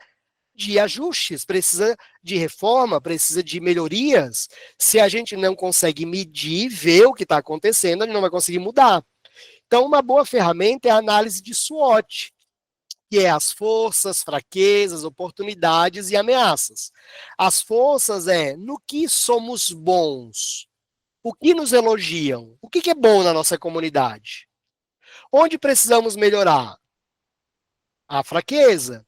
de ajustes, precisa de reforma, precisa de melhorias. Se a gente não consegue medir, ver o que está acontecendo, a gente não vai conseguir mudar. Então, uma boa ferramenta é a análise de SWOT, que é as forças, fraquezas, oportunidades e ameaças. As forças é no que somos bons, o que nos elogiam, o que é bom na nossa comunidade, onde precisamos melhorar, a fraqueza.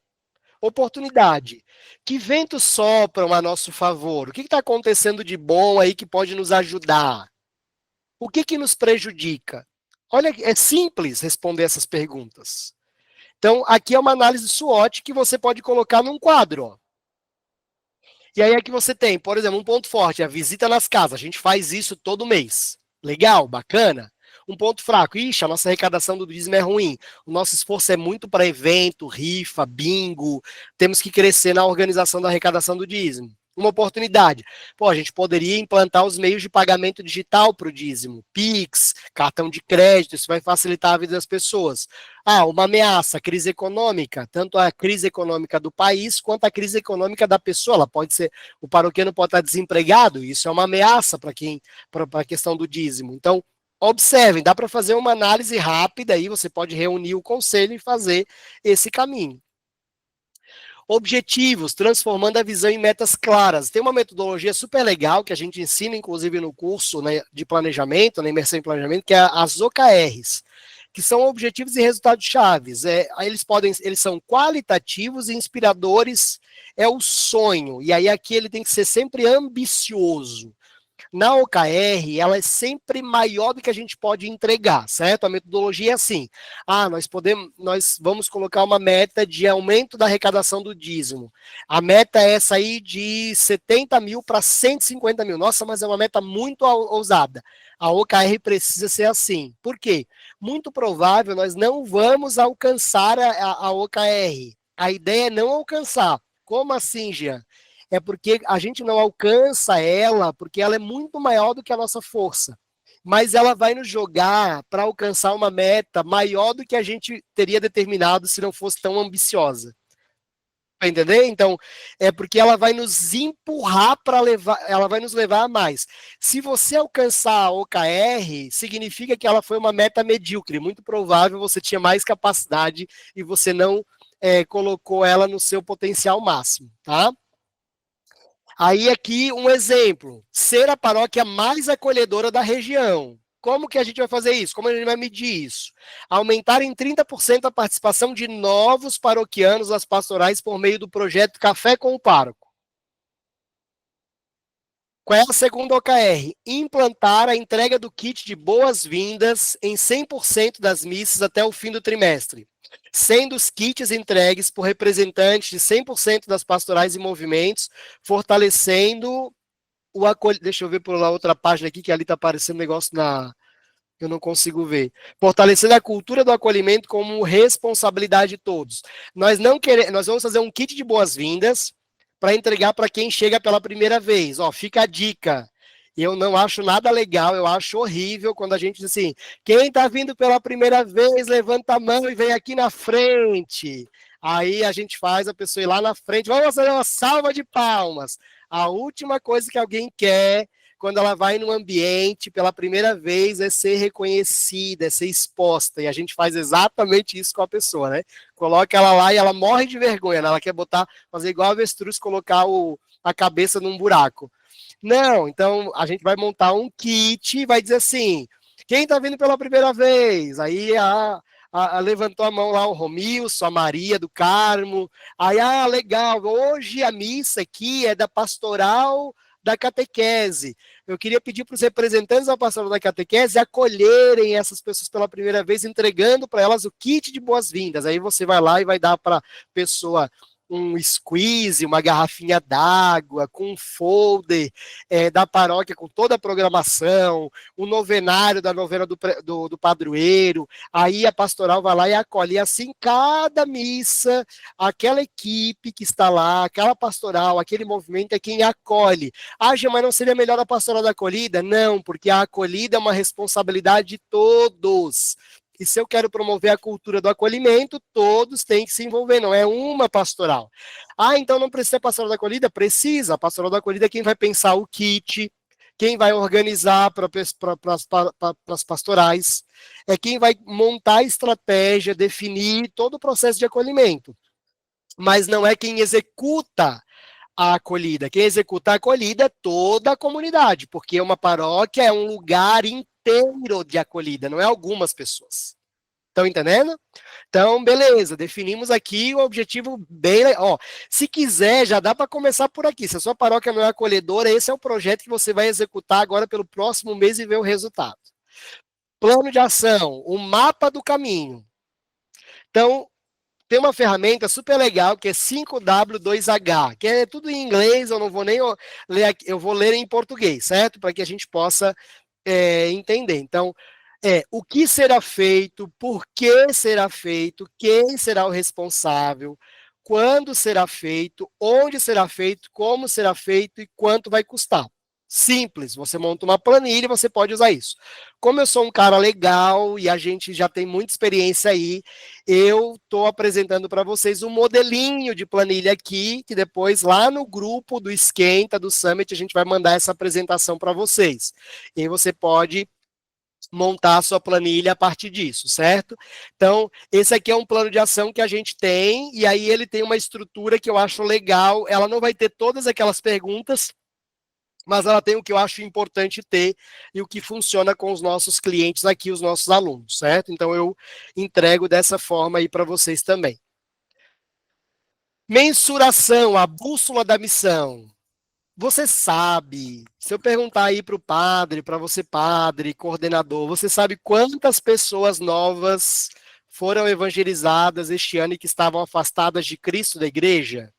Oportunidade. Que ventos sopram a nosso favor? O que está acontecendo de bom aí que pode nos ajudar? O que nos prejudica? Olha, é simples responder essas perguntas. Então, aqui é uma análise SWOT que você pode colocar num quadro. Ó. E aí é que você tem, por exemplo, um ponto forte, a visita nas casas. A gente faz isso todo mês. Legal, bacana. Um ponto fraco, ixi, a nossa arrecadação do dízimo é ruim. O nosso esforço é muito para evento, rifa, bingo. Temos que crescer na organização da arrecadação do dízimo. Uma oportunidade. Pô, a gente poderia implantar os meios de pagamento digital para o dízimo. Pix, cartão de crédito, isso vai facilitar a vida das pessoas. Ah, uma ameaça, crise econômica, tanto a crise econômica do país quanto a crise econômica da pessoa. Ela pode ser, o paroquiano pode estar desempregado, isso é uma ameaça para a questão do dízimo. Então, observem, dá para fazer uma análise rápida aí, você pode reunir o conselho e fazer esse caminho. Objetivos, transformando a visão em metas claras. Tem uma metodologia super legal que a gente ensina, inclusive, no curso, né, de planejamento, na imersão em planejamento, que é as OKRs, que são objetivos e resultados chaves. Eles são qualitativos e inspiradores, é o sonho. E aí aqui ele tem que ser sempre ambicioso. Na OKR, ela é sempre maior do que a gente pode entregar, certo? A metodologia é assim: nós vamos colocar uma meta de aumento da arrecadação do dízimo. A meta é essa aí de 70 mil para 150 mil. Nossa, mas é uma meta muito ousada. A OKR precisa ser assim. Por quê? Muito provável nós não vamos alcançar a OKR. A ideia é não alcançar. Como assim, Jean? É porque a gente não alcança ela, porque ela é muito maior do que a nossa força. Mas ela vai nos jogar para alcançar uma meta maior do que a gente teria determinado se não fosse tão ambiciosa. Vai entender? Então, é porque ela vai nos empurrar para levar, ela vai nos levar a mais. Se você alcançar a OKR, significa que ela foi uma meta medíocre. Muito provável você tinha mais capacidade e você não colocou ela no seu potencial máximo, tá? Aí aqui um exemplo, ser a paróquia mais acolhedora da região. Como que a gente vai fazer isso? Como a gente vai medir isso? Aumentar em 30% a participação de novos paroquianos nas pastorais por meio do projeto Café com o Pároco. Qual é a segunda OKR? Implantar a entrega do kit de boas-vindas em 100% das missas até o fim do trimestre, sendo os kits entregues por representantes de 100% das pastorais e movimentos, fortalecendo o acolhimento. Deixa eu ver por lá outra página aqui, que ali está aparecendo um negócio eu não consigo ver. Fortalecendo a cultura do acolhimento como responsabilidade de todos. Nós vamos fazer um kit de boas-vindas para entregar para quem chega pela primeira vez. Ó, fica a dica. Eu não acho nada legal, eu acho horrível quando a gente diz assim: quem está vindo pela primeira vez, levanta a mão e vem aqui na frente. Aí a gente faz a pessoa ir lá na frente, vamos fazer uma salva de palmas. A última coisa que alguém quer quando ela vai num ambiente pela primeira vez é ser reconhecida, é ser exposta. E a gente faz exatamente isso com a pessoa, né? Coloca ela lá e ela morre de vergonha, né? Ela quer fazer igual a avestruz, colocar a cabeça num buraco. Não, então a gente vai montar um kit e vai dizer assim: quem está vindo pela primeira vez? Aí levantou a mão lá o Romilson, a Maria do Carmo. Aí, legal, hoje a missa aqui é da pastoral da catequese. Eu queria pedir para os representantes da pastoral da catequese acolherem essas pessoas pela primeira vez, entregando para elas o kit de boas-vindas. Aí você vai lá e vai dar para a pessoa um squeeze, uma garrafinha d'água, com um folder da paróquia, com toda a programação, o novenário da novena do padroeiro, aí a pastoral vai lá e acolhe. E assim, cada missa, aquela equipe que está lá, aquela pastoral, aquele movimento é quem acolhe. Mas não seria melhor a pastoral da acolhida? Não, porque a acolhida é uma responsabilidade de todos. E se eu quero promover a cultura do acolhimento, todos têm que se envolver, não é uma pastoral. Então não precisa ser pastoral da acolhida? Precisa. A pastoral da acolhida é quem vai pensar o kit, quem vai organizar para as pastorais, é quem vai montar a estratégia, definir todo o processo de acolhimento. Mas não é quem executa a acolhida. Quem executa a acolhida é toda a comunidade, porque uma paróquia é um lugar inteiro de acolhida, não é algumas pessoas. Estão entendendo? Então, beleza, definimos aqui o objetivo bem. Ó, se quiser, já dá para começar por aqui. Se a sua paróquia não é acolhedora, esse é o projeto que você vai executar agora pelo próximo mês e ver o resultado. Plano de ação, o mapa do caminho. Então, tem uma ferramenta super legal que é 5W2H, que é tudo em inglês, eu não vou nem ler aqui, eu vou ler em português, certo? Para que a gente possa entender. Então, o que será feito, por que será feito, quem será o responsável, quando será feito, onde será feito, como será feito e quanto vai custar. Simples, você monta uma planilha e você pode usar isso. Como eu sou um cara legal e a gente já tem muita experiência aí, eu estou apresentando para vocês um modelinho de planilha aqui, que depois lá no grupo do Esquenta, do Summit, a gente vai mandar essa apresentação para vocês. E aí você pode montar a sua planilha a partir disso, certo? Então, esse aqui é um plano de ação que a gente tem, e aí ele tem uma estrutura que eu acho legal, ela não vai ter todas aquelas perguntas, mas ela tem o que eu acho importante ter e o que funciona com os nossos clientes aqui, os nossos alunos, certo? Então, eu entrego dessa forma aí para vocês também. Mensuração, a bússola da missão. Você sabe, se eu perguntar aí para o padre, para você padre, coordenador, você sabe quantas pessoas novas foram evangelizadas este ano e que estavam afastadas de Cristo da igreja?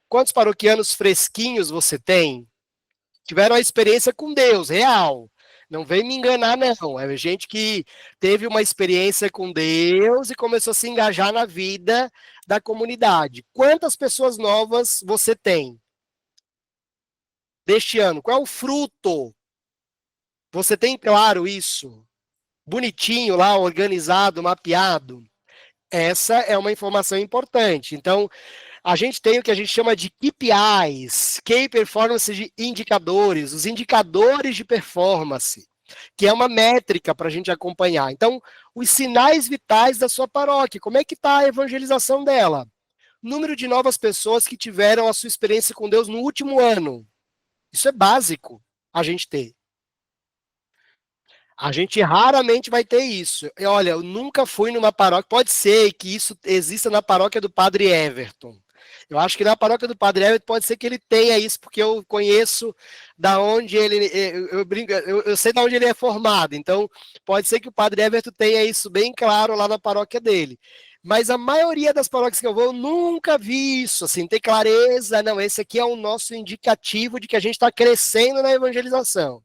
Quantos paroquianos fresquinhos você tem? Tiveram a experiência com Deus, real. Não vem me enganar, não. É gente que teve uma experiência com Deus e começou a se engajar na vida da comunidade. Quantas pessoas novas você tem deste ano? Qual é o fruto? Você tem claro isso? Bonitinho lá, organizado, mapeado? Essa é uma informação importante. Então, a gente tem o que a gente chama de KPIs, Key Performance Indicadores, os indicadores de performance, que é uma métrica para a gente acompanhar. Então, os sinais vitais da sua paróquia, como é que está a evangelização dela? Número de novas pessoas que tiveram a sua experiência com Deus no último ano. Isso é básico a gente ter. A gente raramente vai ter isso. E olha, eu nunca fui numa paróquia. Pode ser que isso exista na paróquia do Padre Everton. Eu acho que na paróquia do Padre Everton pode ser que ele tenha isso, porque eu conheço da onde ele. Eu sei da onde ele é formado. Então, pode ser que o Padre Everton tenha isso bem claro lá na paróquia dele. Mas a maioria das paróquias que eu vou, eu nunca vi isso, assim, ter clareza. Não, esse aqui é o nosso indicativo de que a gente está crescendo na evangelização.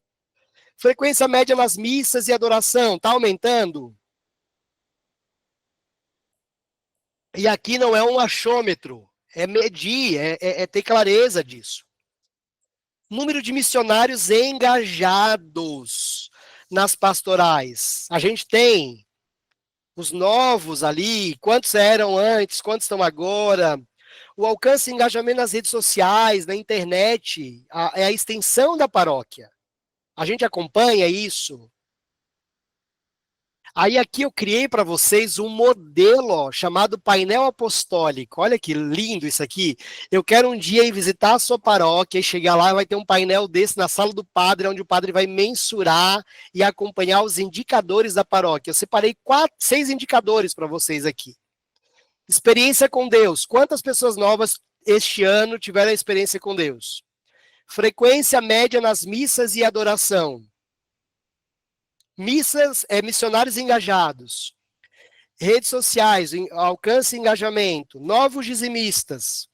Frequência média nas missas e adoração, está aumentando? E aqui não é um achômetro, é medir, é ter clareza disso. Número de missionários engajados nas pastorais. A gente tem os novos ali, quantos eram antes, quantos estão agora. O alcance e engajamento nas redes sociais, na internet, é a extensão da paróquia. A gente acompanha isso. Aí aqui eu criei para vocês um modelo ó, chamado painel apostólico. Olha que lindo isso aqui. Eu quero um dia ir visitar a sua paróquia e chegar lá, vai ter um painel desse na sala do padre, onde o padre vai mensurar e acompanhar os indicadores da paróquia. Eu separei 6 indicadores para vocês aqui. Experiência com Deus. Quantas pessoas novas este ano tiveram a experiência com Deus? Frequência média nas missas e adoração. Missas, missionários engajados, redes sociais, alcance e engajamento, novos dizimistas,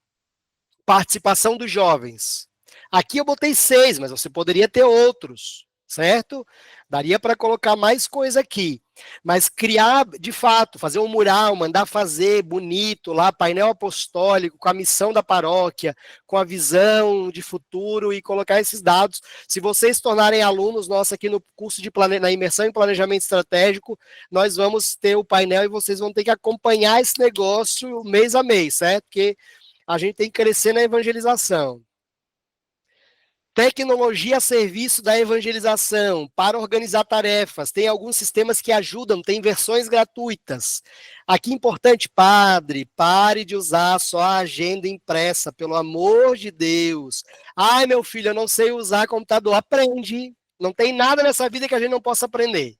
participação dos jovens. Aqui eu botei 6, mas você poderia ter outros, certo? Daria para colocar mais coisa aqui. Mas criar, de fato, fazer um mural, mandar fazer bonito lá, painel apostólico, com a missão da paróquia, com a visão de futuro e colocar esses dados. Se vocês se tornarem alunos nossos aqui no curso de na imersão em planejamento estratégico, nós vamos ter o painel e vocês vão ter que acompanhar esse negócio mês a mês, certo? Porque a gente tem que crescer na evangelização. Tecnologia a serviço da evangelização, para organizar tarefas. Tem alguns sistemas que ajudam, tem versões gratuitas. Aqui, importante, padre, pare de usar só a agenda impressa, pelo amor de Deus. Ai, meu filho, eu não sei usar computador. Aprende. Não tem nada nessa vida que a gente não possa aprender.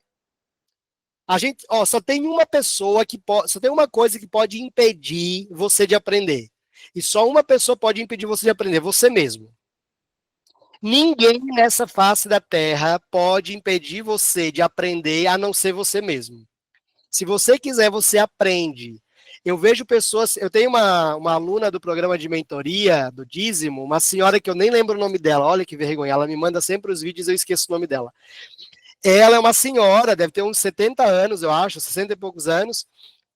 A gente, ó, só tem uma pessoa que pode, só tem uma coisa que pode impedir você de aprender. E só uma pessoa pode impedir você de aprender, você mesmo. Ninguém nessa face da Terra pode impedir você de aprender a não ser você mesmo. Se você quiser, você aprende. Eu vejo pessoas. Eu tenho uma aluna do programa de mentoria do Dízimo, uma senhora que eu nem lembro o nome dela. Olha que vergonha. Ela me manda sempre os vídeos e eu esqueço o nome dela. Ela é uma senhora, deve ter uns 70 anos, eu acho, 60 e poucos anos.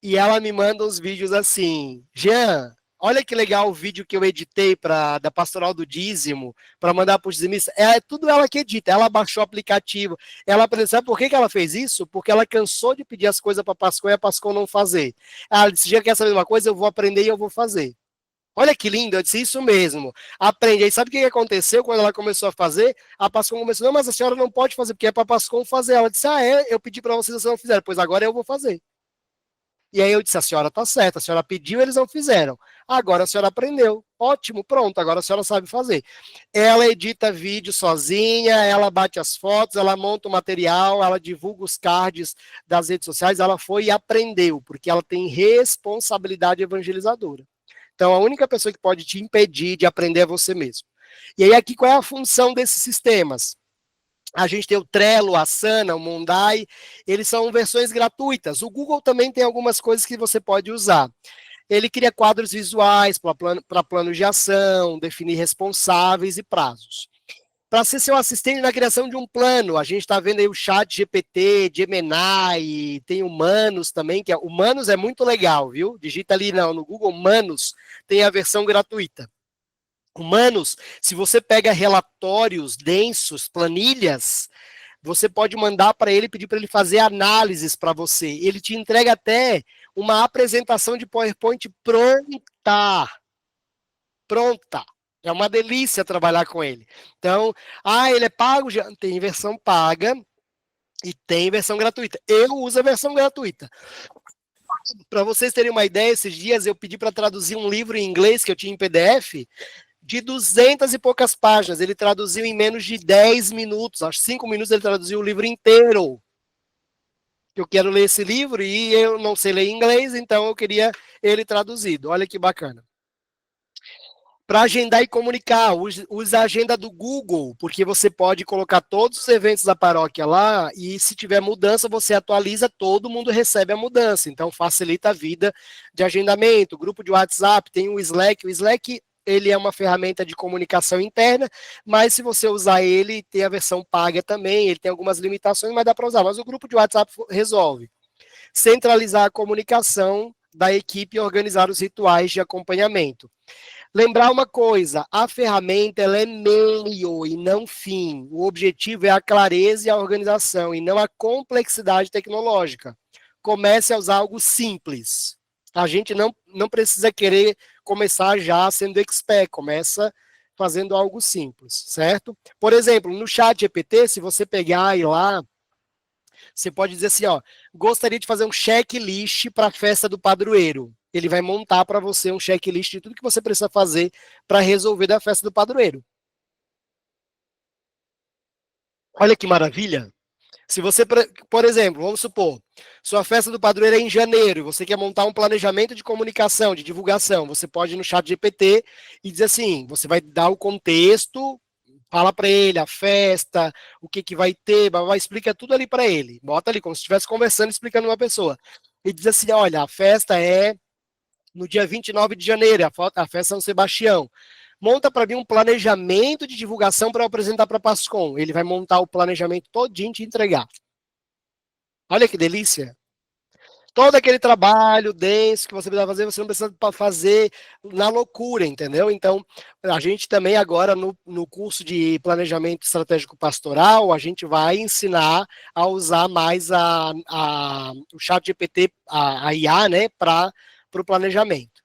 E ela me manda uns vídeos assim: Jean, olha que legal o vídeo que eu editei da Pastoral do Dízimo, para mandar para os dizimistas. É tudo ela que edita, ela baixou o aplicativo. Ela aprendeu, sabe por que ela fez isso? Porque ela cansou de pedir as coisas para a Pascal e a Pascal não fazer. Ela disse: Jean, quer saber uma coisa? Eu vou aprender e eu vou fazer. Olha que lindo, eu disse isso mesmo. Aprende. Aí sabe o que aconteceu quando ela começou a fazer? A Pascal começou, não, mas a senhora não pode fazer, porque é para a Pascal fazer. Ela disse, ah, é? Eu pedi para vocês, vocês não fizeram. Pois agora eu vou fazer. E aí eu disse, a senhora está certa, a senhora pediu, eles não fizeram. Agora a senhora aprendeu. Ótimo, pronto, agora a senhora sabe fazer. Ela edita vídeo sozinha, ela bate as fotos, ela monta o material, ela divulga os cards das redes sociais, ela foi e aprendeu, porque ela tem responsabilidade evangelizadora. Então, a única pessoa que pode te impedir de aprender é você mesmo. E aí, aqui, qual é a função desses sistemas? A gente tem o Trello, a Asana, o Monday, eles são versões gratuitas. O Google também tem algumas coisas que você pode usar. Ele cria quadros visuais para planos de ação, definir responsáveis e prazos. Para ser seu assistente na criação de um plano, a gente está vendo aí o Chat GPT, Gemini, tem o Manus também, que o Manus é muito legal, viu? Digita ali no Google Manus, tem a versão gratuita. Humanos, se você pega relatórios densos, planilhas, você pode mandar para ele, pedir para ele fazer análises para você. Ele te entrega até uma apresentação de PowerPoint pronta. Pronta. É uma delícia trabalhar com ele. Então, ele é pago? Já tem versão paga e tem versão gratuita. Eu uso a versão gratuita. Para vocês terem uma ideia, esses dias eu pedi para traduzir um livro em inglês que eu tinha em PDF, de 200 e poucas páginas. Ele traduziu em menos de 10 minutos. Acho que 5 minutos ele traduziu o livro inteiro. Eu quero ler esse livro e eu não sei ler inglês, então eu queria ele traduzido. Olha que bacana. Para agendar e comunicar, use a agenda do Google, porque você pode colocar todos os eventos da paróquia lá e se tiver mudança, você atualiza, todo mundo recebe a mudança. Então, facilita a vida de agendamento. Grupo de WhatsApp, tem o Slack. O Slack, ele é uma ferramenta de comunicação interna, mas se você usar ele, tem a versão paga também, ele tem algumas limitações, mas dá para usar. Mas o grupo de WhatsApp resolve. Centralizar a comunicação da equipe e organizar os rituais de acompanhamento. Lembrar uma coisa, a ferramenta ela é meio e não fim. O objetivo é a clareza e a organização e não a complexidade tecnológica. Comece a usar algo simples. A gente não precisa querer começar já sendo expert, começa fazendo algo simples, certo? Por exemplo, no chat GPT, se você pegar e lá, você pode dizer assim, ó, gostaria de fazer um checklist para a festa do padroeiro. Ele vai montar para você um checklist de tudo que você precisa fazer para resolver da festa do padroeiro. Olha que maravilha. Se você, por exemplo, vamos supor, sua festa do padroeiro é em janeiro, e você quer montar um planejamento de comunicação, de divulgação, você pode ir no chat GPT e dizer assim, você vai dar o contexto, fala para ele a festa, o que vai ter, explica tudo ali para ele. Bota ali como se estivesse conversando, explicando uma pessoa. E diz assim, olha, a festa é no dia 29 de janeiro, a festa São Sebastião. Monta para mim um planejamento de divulgação para eu apresentar para a Pascom. Ele vai montar o planejamento todinho e te entregar. Olha que delícia. Todo aquele trabalho denso que você precisa fazer, você não precisa fazer na loucura, entendeu? Então, a gente também agora, no curso de planejamento estratégico pastoral, a gente vai ensinar a usar mais o chat GPT, a IA, né, para o planejamento.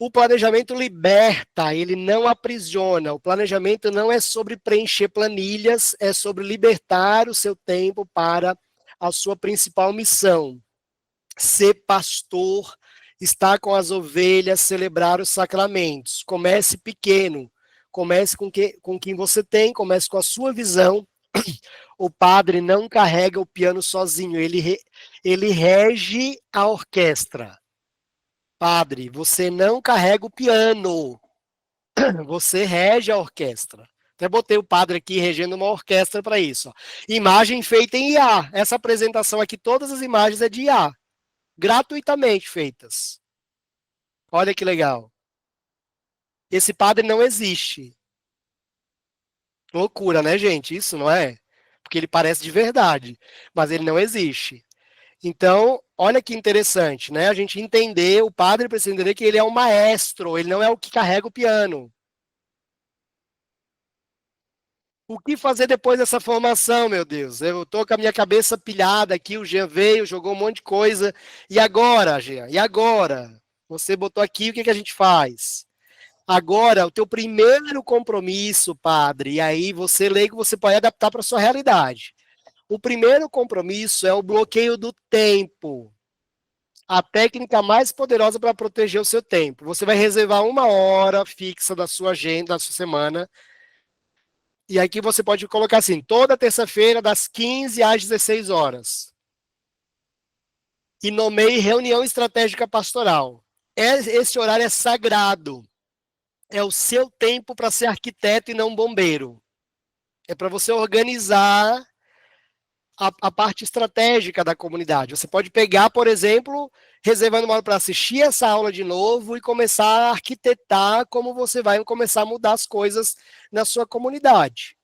O planejamento liberta, ele não aprisiona. O planejamento não é sobre preencher planilhas, é sobre libertar o seu tempo para a sua principal missão: ser pastor, estar com as ovelhas, celebrar os sacramentos. Comece pequeno, comece com quem você tem, comece com a sua visão. O padre não carrega o piano sozinho, ele rege a orquestra. Padre, você não carrega o piano, você rege a orquestra. Até botei o padre aqui regendo uma orquestra para isso. Ó. Imagem feita em IA. Essa apresentação aqui, todas as imagens é de IA, gratuitamente feitas. Olha que legal. Esse padre não existe. Loucura, né, gente? Isso não é? Porque ele parece de verdade, mas ele não existe. Então, olha que interessante, né? A gente entender, o padre precisa entender que ele é um maestro, ele não é o que carrega o piano. O que fazer depois dessa formação, meu Deus? Eu tô com a minha cabeça pilhada aqui, o Jean veio, jogou um monte de coisa. E agora, Jean? E agora? Você botou aqui, o que a gente faz? Agora, o teu primeiro compromisso, padre, e aí você leigo, você pode adaptar para a sua realidade. O primeiro compromisso é o bloqueio do tempo. A técnica mais poderosa para proteger o seu tempo. Você vai reservar uma hora fixa da sua agenda, da sua semana, e aqui você pode colocar assim, toda terça-feira, das 15 às 16 horas. E nomeie reunião estratégica pastoral. Esse horário é sagrado. É o seu tempo para ser arquiteto e não bombeiro. É para você organizar a parte estratégica da comunidade. Você pode pegar, por exemplo, reservando uma hora para assistir essa aula de novo e começar a arquitetar como você vai começar a mudar as coisas na sua comunidade.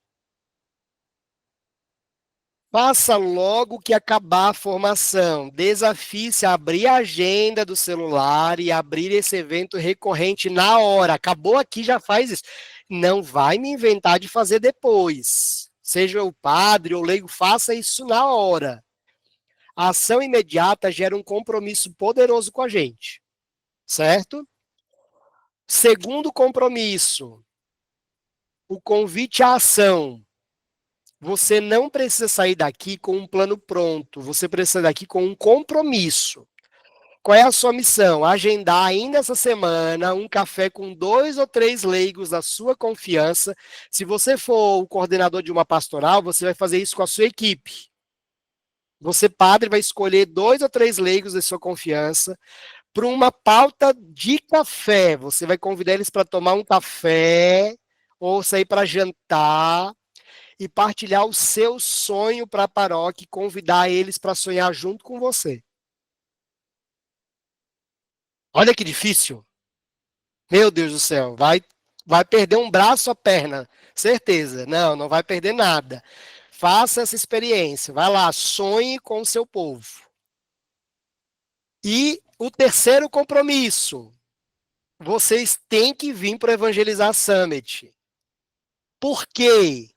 Faça logo que acabar a formação. Desafie-se a abrir a agenda do celular e abrir esse evento recorrente na hora. Acabou aqui, já faz isso. Não vai me inventar de fazer depois. Seja o padre ou o leigo, faça isso na hora. A ação imediata gera um compromisso poderoso com a gente, certo? Segundo compromisso, o convite à ação. Você não precisa sair daqui com um plano pronto, você precisa sair daqui com um compromisso. Qual é a sua missão? Agendar ainda essa semana um café com 2 ou 3 leigos da sua confiança. Se você for o coordenador de uma pastoral, você vai fazer isso com a sua equipe. Você, padre, vai escolher 2 ou 3 leigos da sua confiança para uma pauta de café. Você vai convidar eles para tomar um café ou sair para jantar e partilhar o seu sonho para a paróquia e convidar eles para sonhar junto com você. Olha que difícil. Meu Deus do céu, vai perder um braço ou perna, certeza. Não, não vai perder nada. Faça essa experiência. Vai lá, sonhe com o seu povo. E o terceiro compromisso, vocês têm que vir para o Evangelizar Summit. Por quê?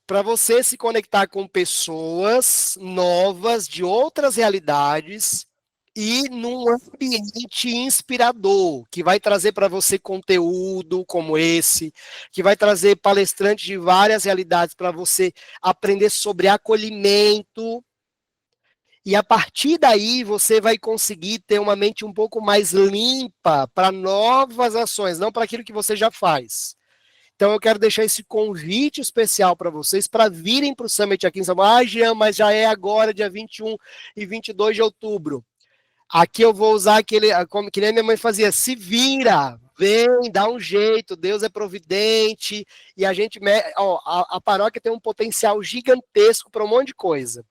Para você se conectar com pessoas novas, de outras realidades, e num ambiente inspirador, que vai trazer para você conteúdo como esse, que vai trazer palestrantes de várias realidades para você aprender sobre acolhimento. E a partir daí você vai conseguir ter uma mente um pouco mais limpa para novas ações, não para aquilo que você já faz. Então eu quero deixar esse convite especial para vocês para virem para o Summit aqui em São Paulo. Ah, Jean, mas já é agora, dia 21 e 22 de outubro. Aqui eu vou usar como que nem minha mãe fazia, se vira, vem, dá um jeito, Deus é providente, e a gente, ó, a paróquia tem um potencial gigantesco para um monte de coisa.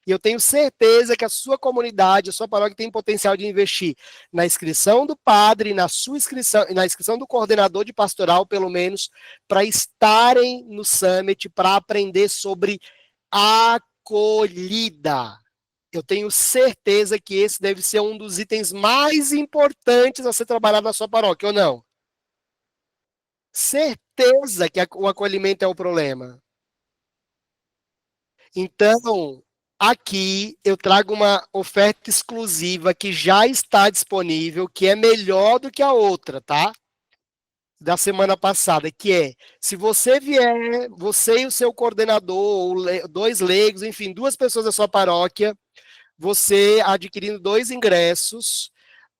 E eu tenho certeza que a sua comunidade, a sua paróquia tem potencial de investir na inscrição do padre, na sua inscrição, na inscrição do coordenador de pastoral, pelo menos, para estarem no Summit, para aprender sobre acolhida. Eu tenho certeza que esse deve ser um dos itens mais importantes a ser trabalhado na sua paróquia, ou não? Certeza que o acolhimento é o problema. Então, Aqui eu trago uma oferta exclusiva que já está disponível, que é melhor do que a outra, tá? Da semana passada, que é, se você vier, você e o seu coordenador, ou dois leigos, enfim, duas pessoas da sua paróquia, você adquirindo dois ingressos,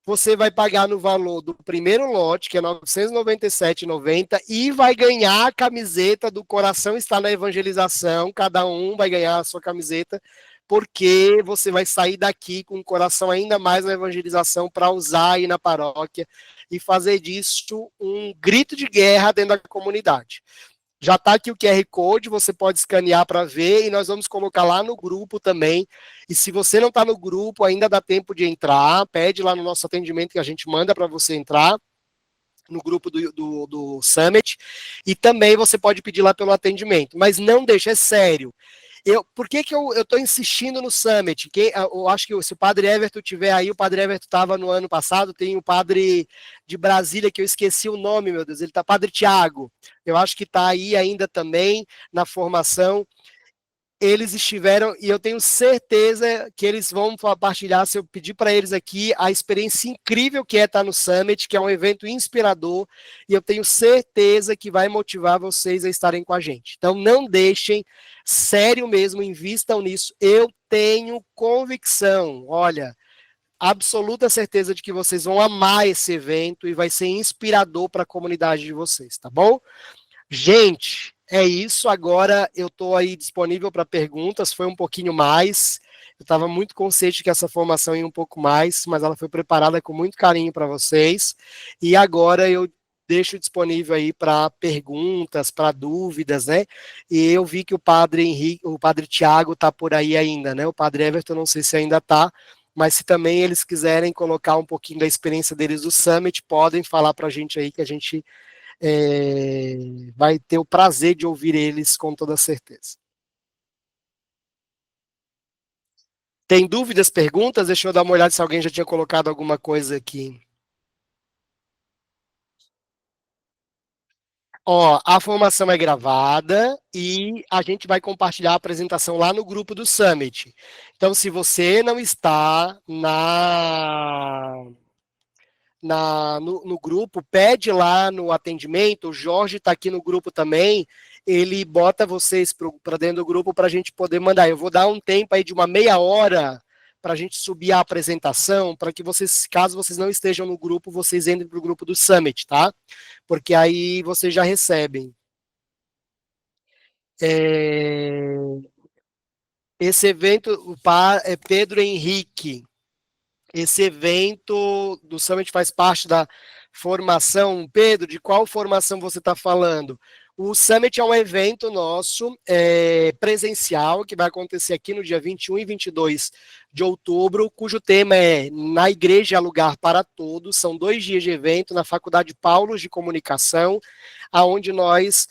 você vai pagar no valor do primeiro lote, que é R$ 997,90, e vai ganhar a camiseta do Coração Está na Evangelização. Cada um vai ganhar a sua camiseta, porque você vai sair daqui com o coração ainda mais na evangelização para usar aí na paróquia e fazer disso um grito de guerra dentro da comunidade. Já está aqui o QR Code, você pode escanear para ver e nós vamos colocar lá no grupo também. E se você não está no grupo, ainda dá tempo de entrar, pede lá no nosso atendimento que a gente manda para você entrar no grupo do Summit. E também você pode pedir lá pelo atendimento. Mas não deixa, é sério. Por que, que eu estou insistindo no Summit? Eu acho que se o Padre Everton tiver aí, o Padre Everton estava no ano passado, tem o Padre de Brasília, que eu esqueci o nome, meu Deus, ele está Padre Tiago, eu acho que está aí ainda também na formação. Eles estiveram, e eu tenho certeza que eles vão compartilhar, se eu pedir para eles aqui, a experiência incrível que é estar no Summit, que é um evento inspirador, e eu tenho certeza que vai motivar vocês a estarem com a gente. Então, não deixem, sério mesmo, invistam nisso. Eu tenho convicção, olha, absoluta certeza de que vocês vão amar esse evento e vai ser inspirador para a comunidade de vocês, tá bom? Gente, é isso. Agora eu estou aí disponível para perguntas. Foi um pouquinho mais. Eu estava muito consciente que essa formação ia um pouco mais, mas ela foi preparada com muito carinho para vocês. E agora eu deixo disponível aí para perguntas, para dúvidas, né? E eu vi que o Padre Henrique, o Padre Tiago está por aí ainda, né? O Padre Everton, não sei se ainda está. Mas se também eles quiserem colocar um pouquinho da experiência deles do Summit, podem falar para a gente aí que a gente vai ter o prazer de ouvir eles com toda certeza. Tem dúvidas, perguntas? Deixa eu dar uma olhada se alguém já tinha colocado alguma coisa aqui. Ó, a formação é gravada e a gente vai compartilhar a apresentação lá no grupo do Summit. Então, se você não está no grupo, pede lá no atendimento, o Jorge está aqui no grupo também, ele bota vocês para dentro do grupo para a gente poder mandar. Eu vou dar um tempo aí de uma meia hora para a gente subir a apresentação, para que vocês, caso vocês não estejam no grupo, vocês entrem para o grupo do Summit, tá? Porque aí vocês já recebem. É, esse evento, é Pedro Henrique. Esse evento do Summit faz parte da formação. Pedro, de qual formação você está falando? O Summit é um evento nosso presencial que vai acontecer aqui no dia 21 e 22 de outubro, cujo tema é Na Igreja há Lugar para Todos. São 2 dias de evento na Faculdade Paulos de Comunicação, aonde nós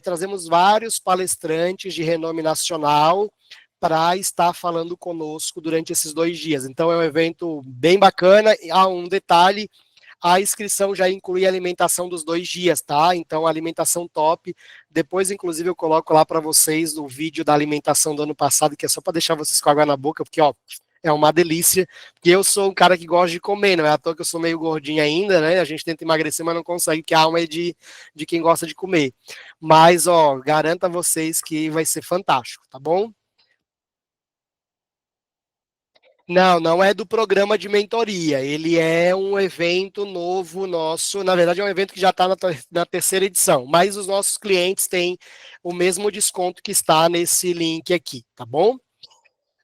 trazemos vários palestrantes de renome nacional para estar falando conosco durante esses 2 dias. Então é um evento bem bacana. Há um detalhe: a inscrição já inclui a alimentação dos 2 dias, tá? Então, a alimentação top. Depois, inclusive, eu coloco lá para vocês o vídeo da alimentação do ano passado, que é só para deixar vocês com água na boca, porque, ó, é uma delícia. Porque eu sou um cara que gosta de comer, não é à toa que eu sou meio gordinho ainda, né? A gente tenta emagrecer, mas não consegue, que a alma é de quem gosta de comer. Mas, ó, garanto a vocês que vai ser fantástico, tá bom? Não, não é do programa de mentoria. Ele é um evento novo nosso. Na verdade, é um evento que já está na terceira edição, mas os nossos clientes têm o mesmo desconto que está nesse link aqui, tá bom?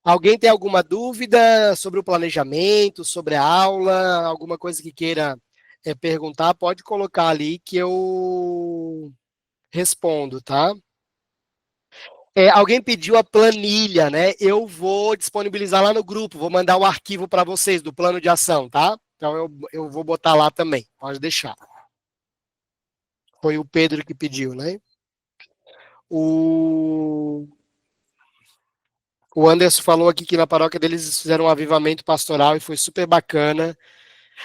Alguém tem alguma dúvida sobre o planejamento, sobre a aula, alguma coisa que queira perguntar, pode colocar ali que eu respondo, tá? Alguém pediu a planilha, né? Eu vou disponibilizar lá no grupo, vou mandar o arquivo para vocês do plano de ação, tá? Então eu vou botar lá também, pode deixar. Foi o Pedro que pediu, né? O, o Anderson falou aqui que na paróquia deles fizeram um avivamento pastoral e foi super bacana.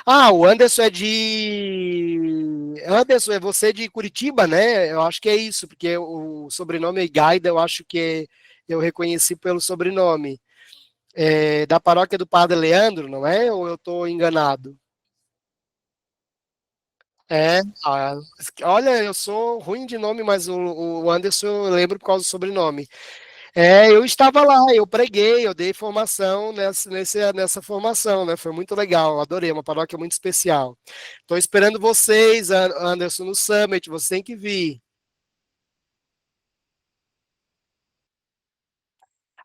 Ah, o Anderson é de. Anderson, é você de Curitiba, né? Eu acho que é isso, porque o sobrenome é Gaida, eu acho que eu reconheci pelo sobrenome. É, da paróquia do Padre Leandro, não é? Ou eu estou enganado? É, olha, eu sou ruim de nome, mas o Anderson eu lembro por causa do sobrenome. É, eu estava lá, eu preguei, eu dei formação nessa formação, né? Foi muito legal, adorei, uma paróquia muito especial. Estou esperando vocês, Anderson, no Summit, você tem que vir.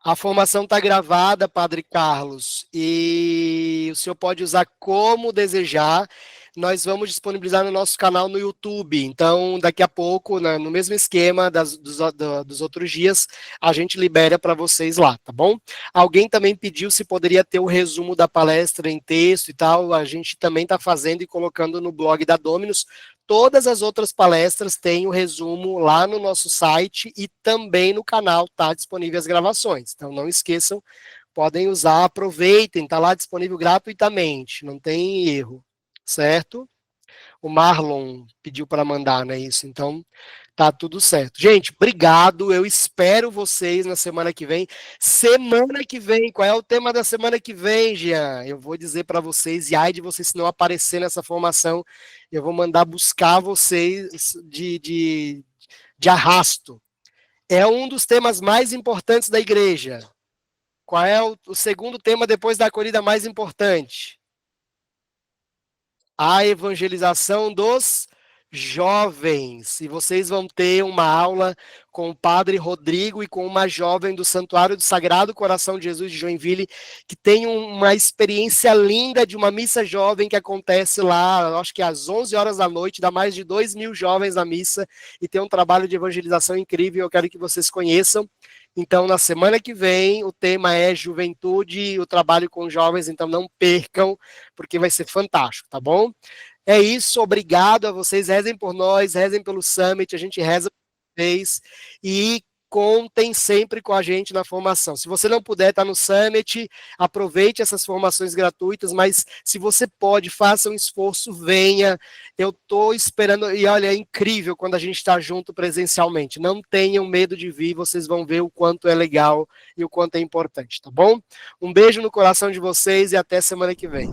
A formação está gravada, Padre Carlos, e o senhor pode usar como desejar. Nós vamos disponibilizar no nosso canal no YouTube. Então, daqui a pouco, no mesmo esquema dos outros dias, a gente libera para vocês lá, tá bom? Alguém também pediu se poderia ter o resumo da palestra em texto e tal. A gente também está fazendo e colocando no blog da Dominus. Todas as outras palestras têm o resumo lá no nosso site e também no canal tá disponível as gravações. Então não esqueçam, podem usar, aproveitem, tá lá disponível gratuitamente, não tem erro, certo? O Marlon pediu para mandar, né, isso. Então tá tudo certo. Gente, obrigado. Eu espero vocês na semana que vem. Semana que vem, qual é o tema da semana que vem, Jean? Eu vou dizer para vocês, e ai de vocês se não aparecer nessa formação, eu vou mandar buscar vocês de arrasto. É um dos temas mais importantes da igreja. Qual é o segundo tema depois da acolhida mais importante? A evangelização dos jovens. E vocês vão ter uma aula com o padre Rodrigo e com uma jovem do Santuário do Sagrado Coração de Jesus de Joinville, que tem uma experiência linda de uma missa jovem que acontece lá, acho que às 11 horas da noite, dá mais de 2.000 jovens na missa, e tem um trabalho de evangelização incrível, eu quero que vocês conheçam. Então, na semana que vem, o tema é juventude e o trabalho com jovens, então não percam, porque vai ser fantástico, tá bom? É isso, obrigado a vocês, rezem por nós, rezem pelo Summit, a gente reza por vocês e contem sempre com a gente na formação. Se você não puder estar no Summit, aproveite essas formações gratuitas, mas se você pode, faça um esforço, venha. Eu estou esperando, e olha, é incrível quando a gente está junto presencialmente. Não tenham medo de vir, vocês vão ver o quanto é legal e o quanto é importante, tá bom? Um beijo no coração de vocês e até semana que vem.